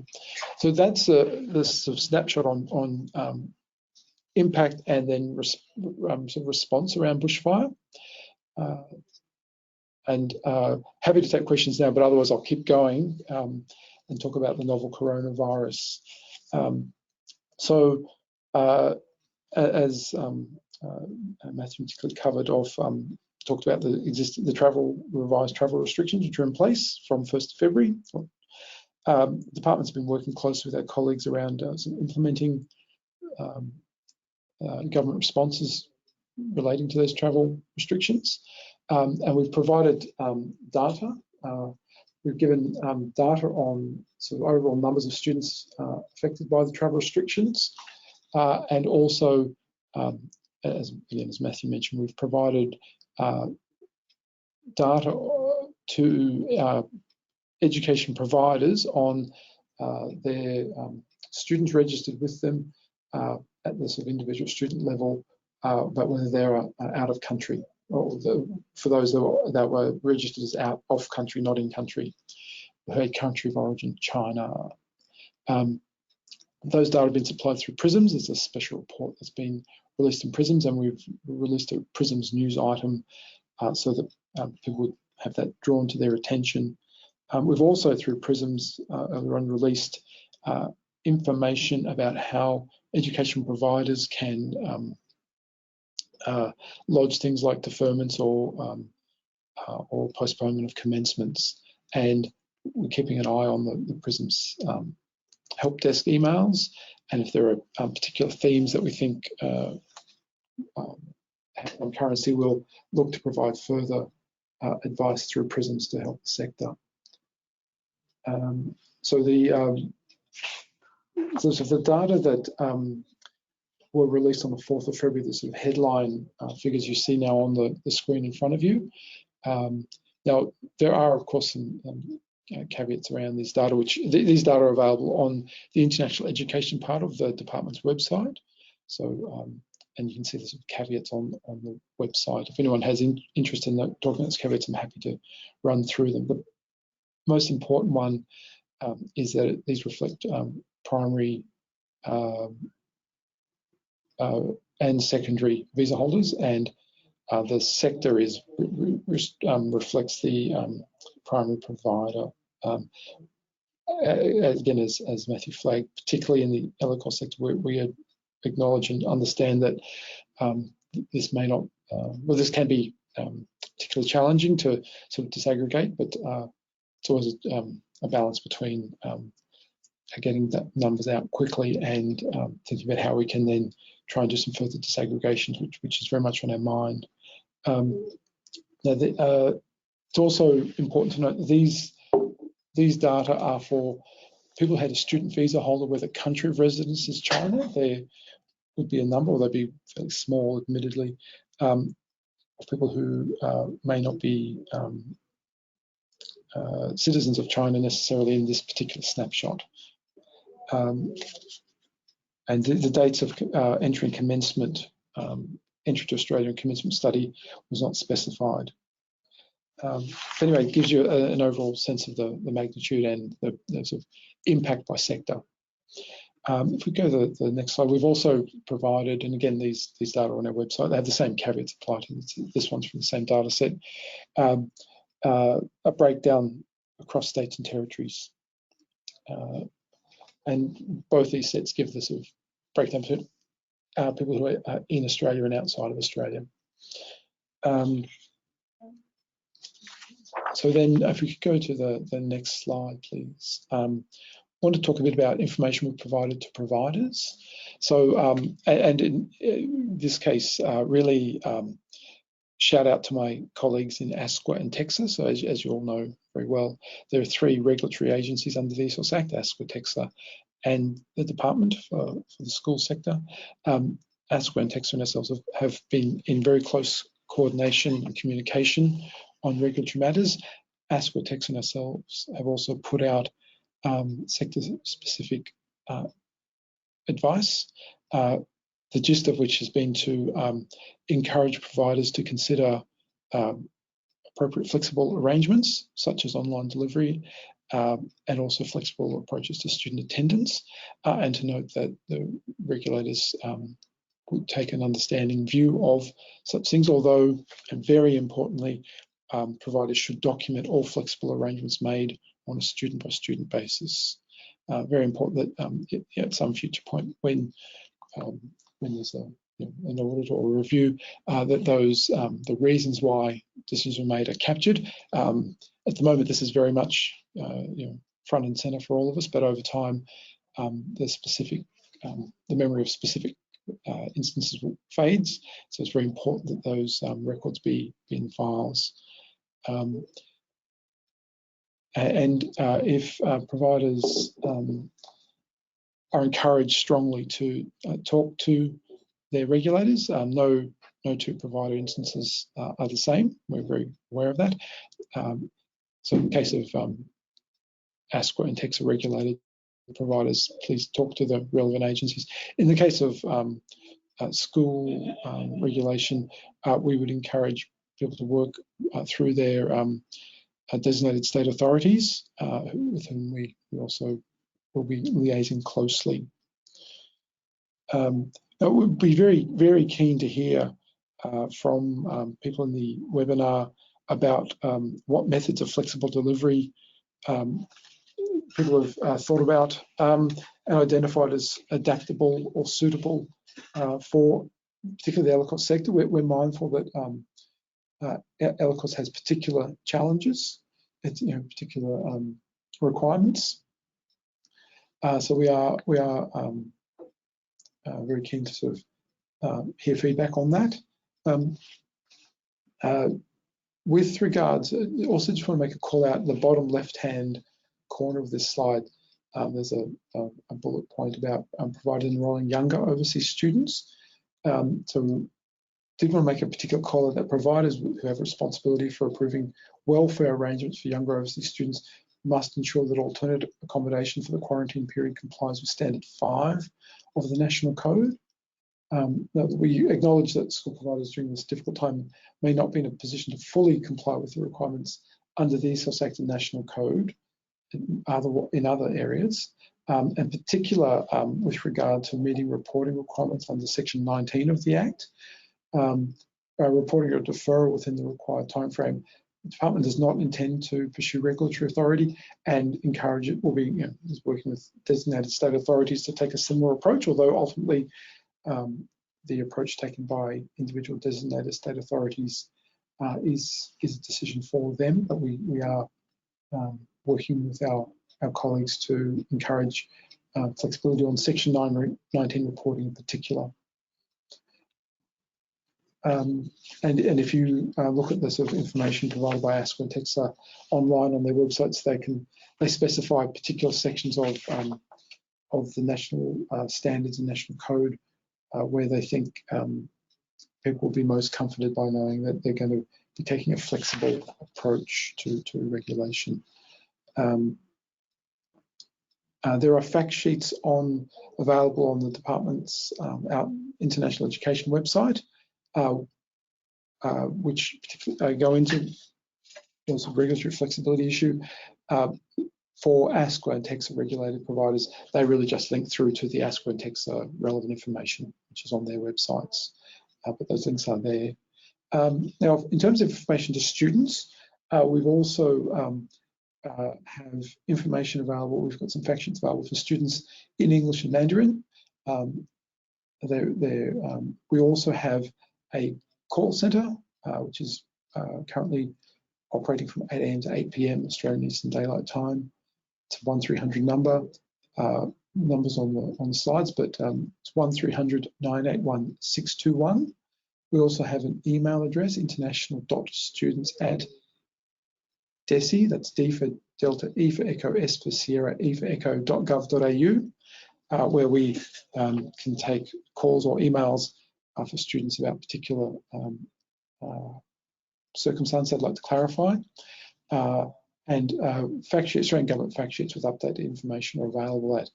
So that's the sort of snapshot on impact and then sort of response around bushfire. And happy to take questions now, but otherwise I'll keep going and talk about the novel coronavirus. As Matthew particularly covered off, talked about the revised travel restrictions which are in place from 1st of February. The department's been working closely with our colleagues around implementing government responses relating to those travel restrictions. And we've provided data. We've given data on sort of overall numbers of students affected by the travel restrictions, and also, as Matthew mentioned, we've provided data to education providers on their students registered with them at the sort of individual student level, but whether they're out of country. for those that were registered as out of country, not in country, who had country of origin China. Those data have been supplied through PRISMS. There's a special report that's been released in PRISMS, and we've released a PRISMS news item so that people would have that drawn to their attention. We've also, through PRISMS, earlier on released information about how education providers can lodge things like deferments or postponement of commencements. And we're keeping an eye on the PRISMS help desk emails, and if there are particular themes that we think have concurrency, we'll look to provide further advice through PRISMS to help the sector. So the data that were released on the 4th of February, the sort of headline figures you see now on the screen in front of you. Now, there are, of course, some caveats around this data, which these data are available on the international education part of the department's website. So, and you can see the sort of caveats on the website. If anyone has interest in talking about those caveats, I'm happy to run through them. The most important one is that these reflect primary and secondary visa holders, and the sector is reflects the primary provider. Again, as Matthew flagged, particularly in the ELICOS sector, we acknowledge and understand that this may not, well, this can be particularly challenging to sort of disaggregate, but it's always a balance between getting the numbers out quickly and thinking about how we can then try and do some further disaggregations, which is very much on our mind. Now, it's also important to note that these data are for people who had a student visa holder where the country of residence is China. There would be a number, or they'd be fairly small, admittedly, of people who may not be citizens of China necessarily in this particular snapshot. And the dates of entry and commencement, entry to Australia and commencement study was not specified. But anyway, it gives you an overall sense of the magnitude and the sort of impact by sector. If we go to the next slide, we've also provided, and again, these data are on our website, they have the same caveats applied to this one's from the same data set, a breakdown across states and territories. And both these sets give the sort of breakdown between people who are in Australia and outside of Australia. So then if we could go to the next slide, please. I want to talk a bit about information we've provided to providers. So, and in this case, really shout out to my colleagues in ASQA and TEXA. So as you all know very well, there are 3 regulatory agencies under the ESOS Act, ASQA, TEXA, and the department for the school sector. ASQA and TEXA and ourselves have been in very close coordination and communication on regulatory matters. ASQA, TEXA and ourselves have also put out sector-specific advice, the gist of which has been to encourage providers to consider appropriate flexible arrangements, such as online delivery, and also flexible approaches to student attendance, and to note that the regulators would take an understanding view of such things, although, and very importantly, providers should document all flexible arrangements made on a student-by-student basis. Very important that at some future point when there's an audit or a review, that those the reasons why decisions were made are captured. At the moment, this is very much front and centre for all of us, but over time, the memory of specific instances fades. So it's very important that those records be in files. If providers are encouraged strongly to talk to their regulators, no 2 provider instances are the same. We're very aware of that. So in the case of ASQA and TEXA regulated providers, please talk to the relevant agencies. In the case of school regulation, we would encourage be able to work through their designated state authorities, with whom we also will be liaising closely. We'll be very, very keen to hear from people in the webinar about what methods of flexible delivery people have thought about and identified as adaptable or suitable for particularly the ELICOS sector. We're mindful that ELICOS has particular challenges, particular requirements. So we are very keen to sort of hear feedback on that. With regards, also just want to make a call out in the bottom left-hand corner of this slide. There's a bullet point about providers enrolling younger overseas students. So did want to make a particular call out that providers who have responsibility for approving welfare arrangements for younger overseas students must ensure that alternate accommodation for the quarantine period complies with Standard 5 of the National Code. We acknowledge that school providers during this difficult time may not be in a position to fully comply with the requirements under the ESOS Act and National Code in other areas, in particular with regard to meeting reporting requirements under Section 19 of the Act. Reporting or deferral within the required timeframe. The department does not intend to pursue regulatory authority and encourage it. Will be is working with designated state authorities to take a similar approach, although ultimately the approach taken by individual designated state authorities is a decision for them. But we are working with our colleagues to encourage flexibility on Section 19 reporting in particular. And if you look at the sort of information provided by ASQA and TEXA online on their websites, they specify particular sections of the national standards and national code where they think people will be most comforted by knowing that they're going to be taking a flexible approach to regulation. There are fact sheets available on the department's our international education website, which go into the regulatory flexibility issue. For ASQA and TEXA regulated providers, they really just link through to the ASQA and TEXA relevant information, which is on their websites, but those links are there. Now, in terms of information to students, we've also have information available. We've got some fact sheets available for students in English and Mandarin. We also have a call centre, which is currently operating from 8 AM to 8 PM Australian Eastern Daylight Time. It's a 1300 number. Numbers on the slides, but it's 1300 981 621. We also have an email address, international.students@DESI, that's D for Delta, E for Echo, S for Sierra, E for Echo.gov.au, where we can take calls or emails for students about particular circumstances they'd like to clarify. And fact sheets, Australian government fact sheets with updated information are available at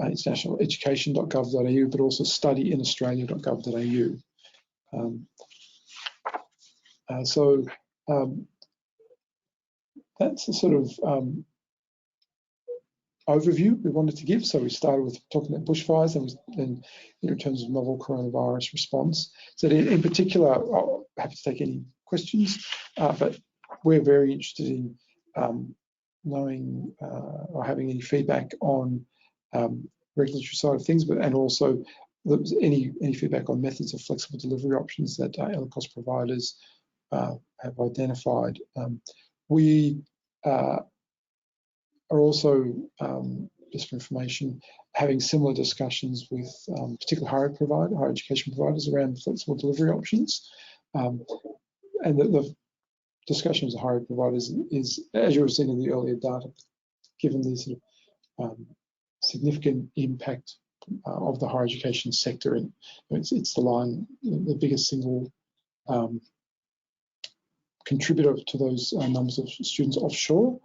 internationaleducation.gov.au, but also studyinaustralia.gov.au. So that's the sort of overview we wanted to give. So we started with talking about bushfires and in terms of novel coronavirus response. So in particular, I'm happy to take any questions, but we're very interested in knowing or having any feedback on regulatory side of things, and also any feedback on methods of flexible delivery options that ELICOS providers have identified. We are also, just for information, having similar discussions with particular higher education providers around flexible delivery options. And the discussion with the higher providers is, as you were seeing in the earlier data, given the sort of significant impact of the higher education sector, and it's the biggest single contributor to those numbers of students offshore.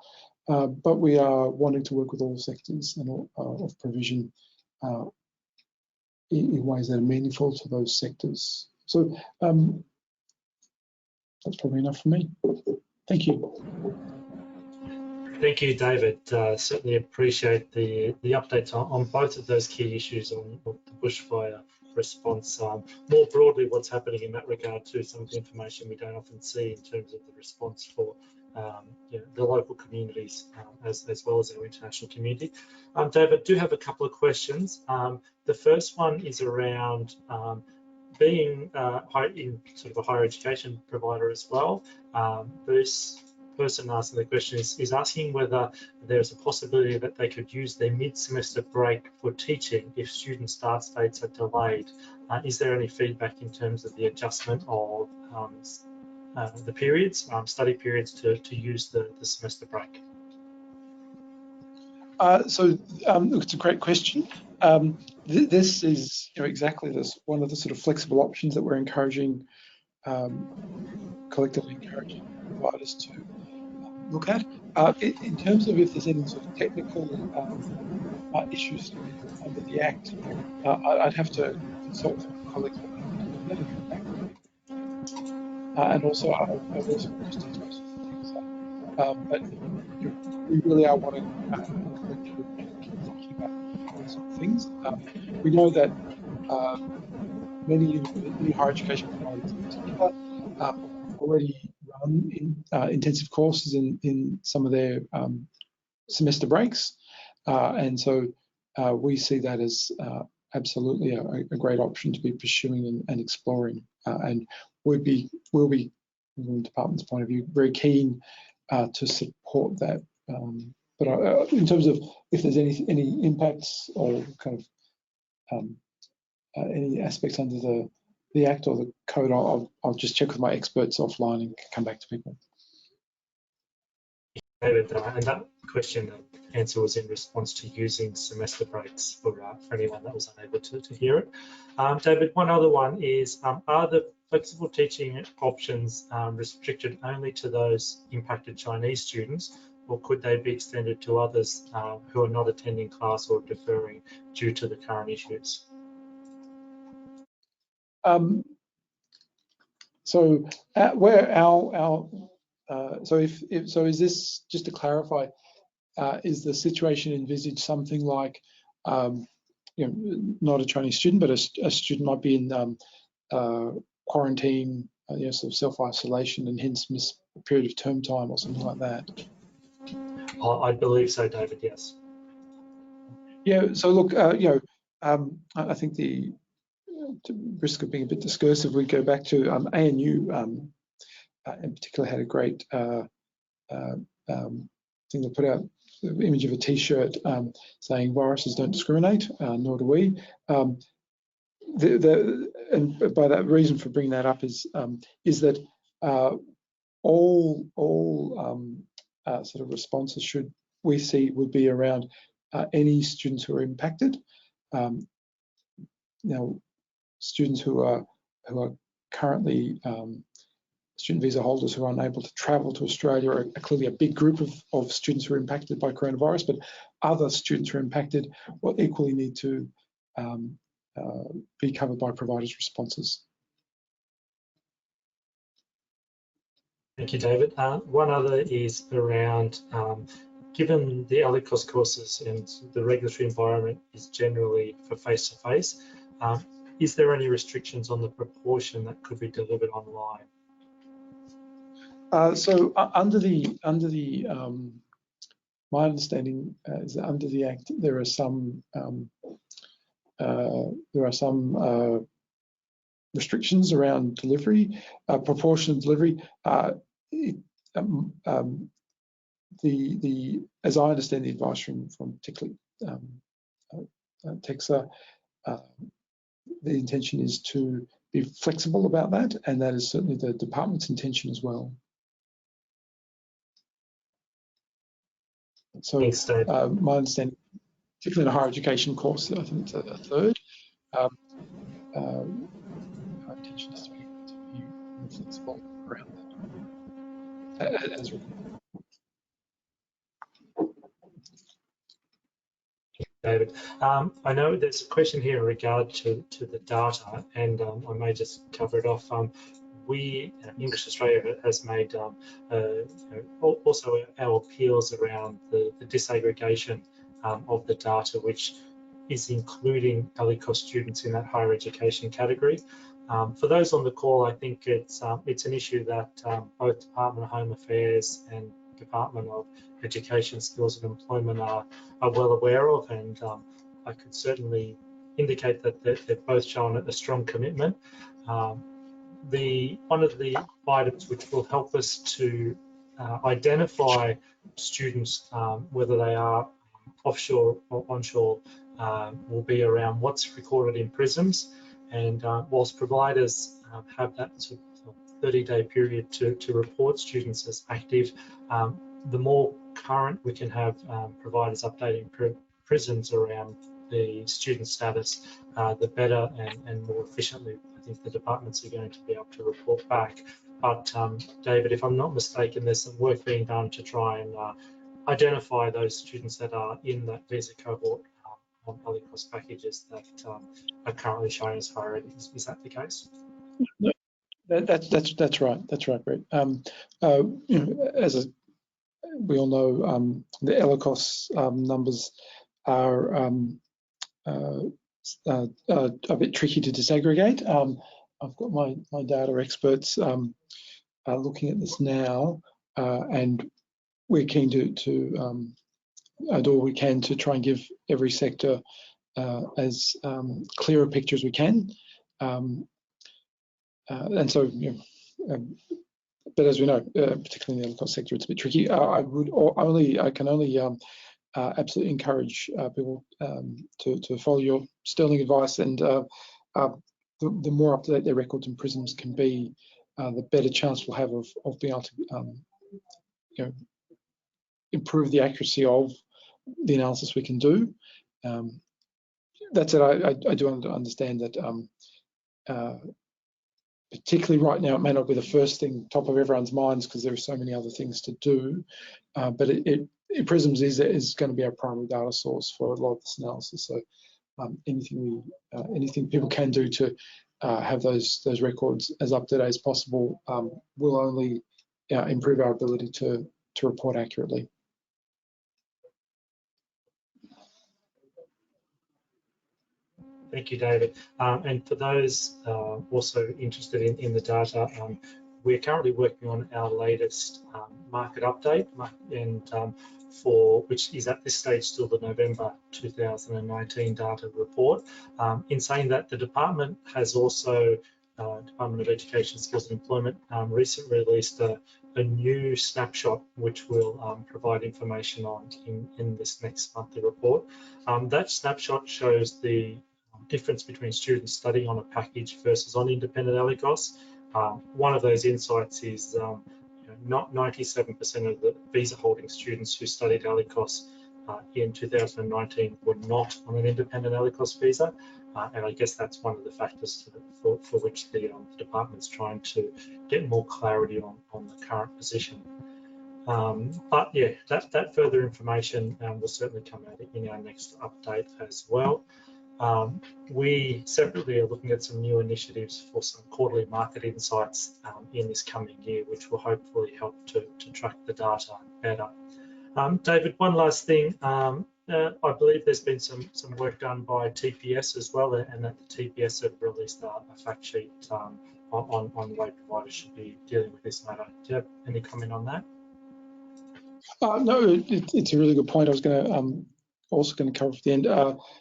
But we are wanting to work with all sectors and of provision in ways that are meaningful to those sectors. So that's probably enough for me. Thank you. Thank you, David. Certainly appreciate the updates on both of those key issues on the bushfire response. More broadly, what's happening in that regard to some of the information we don't often see in terms of the response for the local communities as well as our international community. David, do have a couple of questions. The first one is around being in sort of a higher education provider as well. This person asking the question is asking whether there's a possibility that they could use their mid-semester break for teaching if student start dates are delayed. Is there any feedback in terms of the adjustment of the periods, study periods, to use the semester break? It's a great question. This is exactly this one of the sort of flexible options that we're encouraging, collectively encouraging providers to look at. In terms of if there's any sort of technical issues under the Act, I'd have to consult with my colleagues on that and come back to you. And also, I've also just expressed things. But we really are wanting collectively thinking about these sort of things. We know that many higher education providers in particular already run intensive courses in some of their semester breaks, and so we see that as absolutely a great option to be pursuing and exploring, and we'll be from the department's point of view very keen to support that. But in terms of if there's any impacts or kind of any aspects under the Act or the code, I'll just check with my experts offline and come back to people. David, and that question answer was in response to using semester breaks for anyone that was unable to hear it. David, one other one is, are the flexible teaching options restricted only to those impacted Chinese students, or could they be extended to others who are not attending class or deferring due to the current issues? So is this, just to clarify, is the situation envisaged something like, not a Chinese student, but a student might be in quarantine, sort of self-isolation, and hence miss a period of term time or something like that? I believe so, David. Yes. Yeah. So look, I think the risk of being a bit discursive, we go back to ANU in particular had a great thing to put out, the image of a T-shirt saying viruses don't discriminate, nor do we. And by that reason for bringing that up is that all sort of responses would be around any students who are impacted. Students who are currently student visa holders who are unable to travel to Australia are clearly a big group of students who are impacted by coronavirus, but other students who are impacted will equally need to be covered by providers' responses. Thank you, David. One other is around, given the ELICOS courses and the regulatory environment is generally for face-to-face, is there any restrictions on the proportion that could be delivered online? So under the my understanding is that under the Act there are some restrictions around delivery, proportion of delivery. As I understand the advice from particularly TEXA, the intention is to be flexible about that, and that is certainly the department's intention as well. So my understanding, particularly in a higher education course, I think it's a third. Our intention is to be more flexible around that as required. David, I know there's a question here in regard to the data, and I may just cover it off. we, English Australia, has made also our appeals around the disaggregation of the data, which is including ELICOS students in that higher education category. For those on the call, I think it's an issue that both Department of Home Affairs and Department of Education, Skills and Employment are well aware of, and I could certainly indicate that they've both shown a strong commitment. One of the items which will help us to identify students, whether they are offshore or onshore, will be around what's recorded in PRISMs. And whilst providers have that sort of 30-day period to report students as active, the more current we can have providers updating PRISMs around the student status, the better and more efficiently I think the departments are going to be able to report back. But David, if I'm not mistaken, there's some work being done to try and identify those students that are in that visa cohort on ELICOS packages that are currently showing as higher rating. Is that the case? That's right. That's right, Brett. As we all know, the ELICOS numbers are a bit tricky to disaggregate. I've got my data experts looking at this now, and we're keen to do all we can to try and give every sector as clear a picture as we can. And so, but as we know, particularly in the ELICOS sector, it's a bit tricky. I can only absolutely encourage people to follow your sterling advice, and the more up to date their records and PRISMs can be, the better chance we'll have of being able to improve the accuracy of the analysis we can do. That said, I do understand that particularly right now, it may not be the first thing top of everyone's minds because there are so many other things to do, but PRISMs is going to be our primary data source for a lot of this analysis. So anything people can do to have those records as up to date as possible will only improve our ability to report accurately. Thank you, David. And for those also interested in the data, we're currently working on our latest market update, and which is at this stage still the November 2019 data report. In saying that, the department has also, Department of Education, Skills and Employment, recently released a new snapshot which will provide information on in this next monthly report. That snapshot shows the difference between students studying on a package versus on independent ELICOS. One of those insights is not 97% of the visa holding students who studied ELICOS in 2019 were not on an independent ELICOS visa, and I guess that's one of the factors for which the department's trying to get more clarity on the current position. But yeah, that further information will certainly come out in our next update as well. We separately are looking at some new initiatives for some quarterly market insights in this coming year, which will hopefully help to track the data better. David, one last thing. I believe there's been some work done by TPS as well, and that the TPS have released a fact sheet on the way providers should be dealing with this matter. Do you have any comment on that? No, it's a really good point. I was going to also going to cover at the end.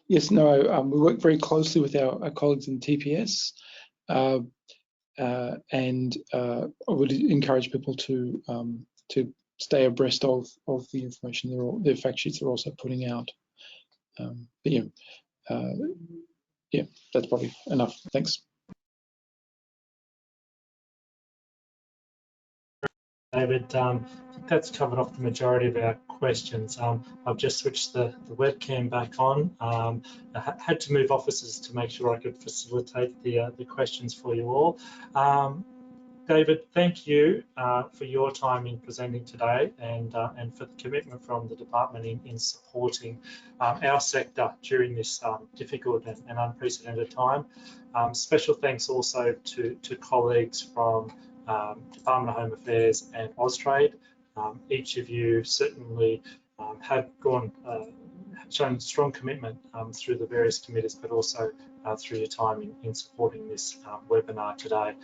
Yes, no, we work very closely with our colleagues in TPS, and I would encourage people to stay abreast of the information their fact sheets are also putting out. But yeah, that's probably enough. Thanks. David, I think that's covered off the majority of our questions. I've just switched the webcam back on. I had to move offices to make sure I could facilitate the questions for you all. David, thank you for your time in presenting today and for the commitment from the department in supporting our sector during this difficult and unprecedented time. Special thanks also to colleagues from Department of Home Affairs and Austrade. Each of you certainly have shown strong commitment through the various committees, but also through your time in supporting this webinar today.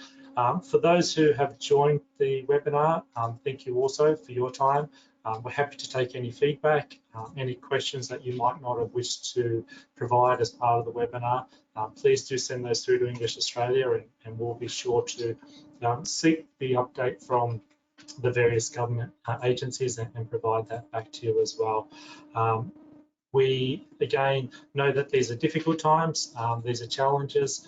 For those who have joined the webinar, thank you also for your time. We're happy to take any feedback, any questions that you might not have wished to provide as part of the webinar. Please do send those through to English Australia, and we'll be sure to seek the update from the various government agencies and provide that back to you as well. We, again, know that these are difficult times, these are challenges.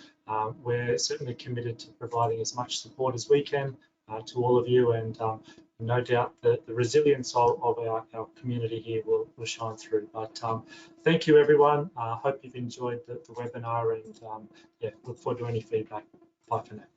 We're certainly committed to providing as much support as we can to all of you, and no doubt that the resilience of our community here will shine through. But thank you, everyone. I hope you've enjoyed the webinar, and yeah, look forward to any feedback. Bye for now.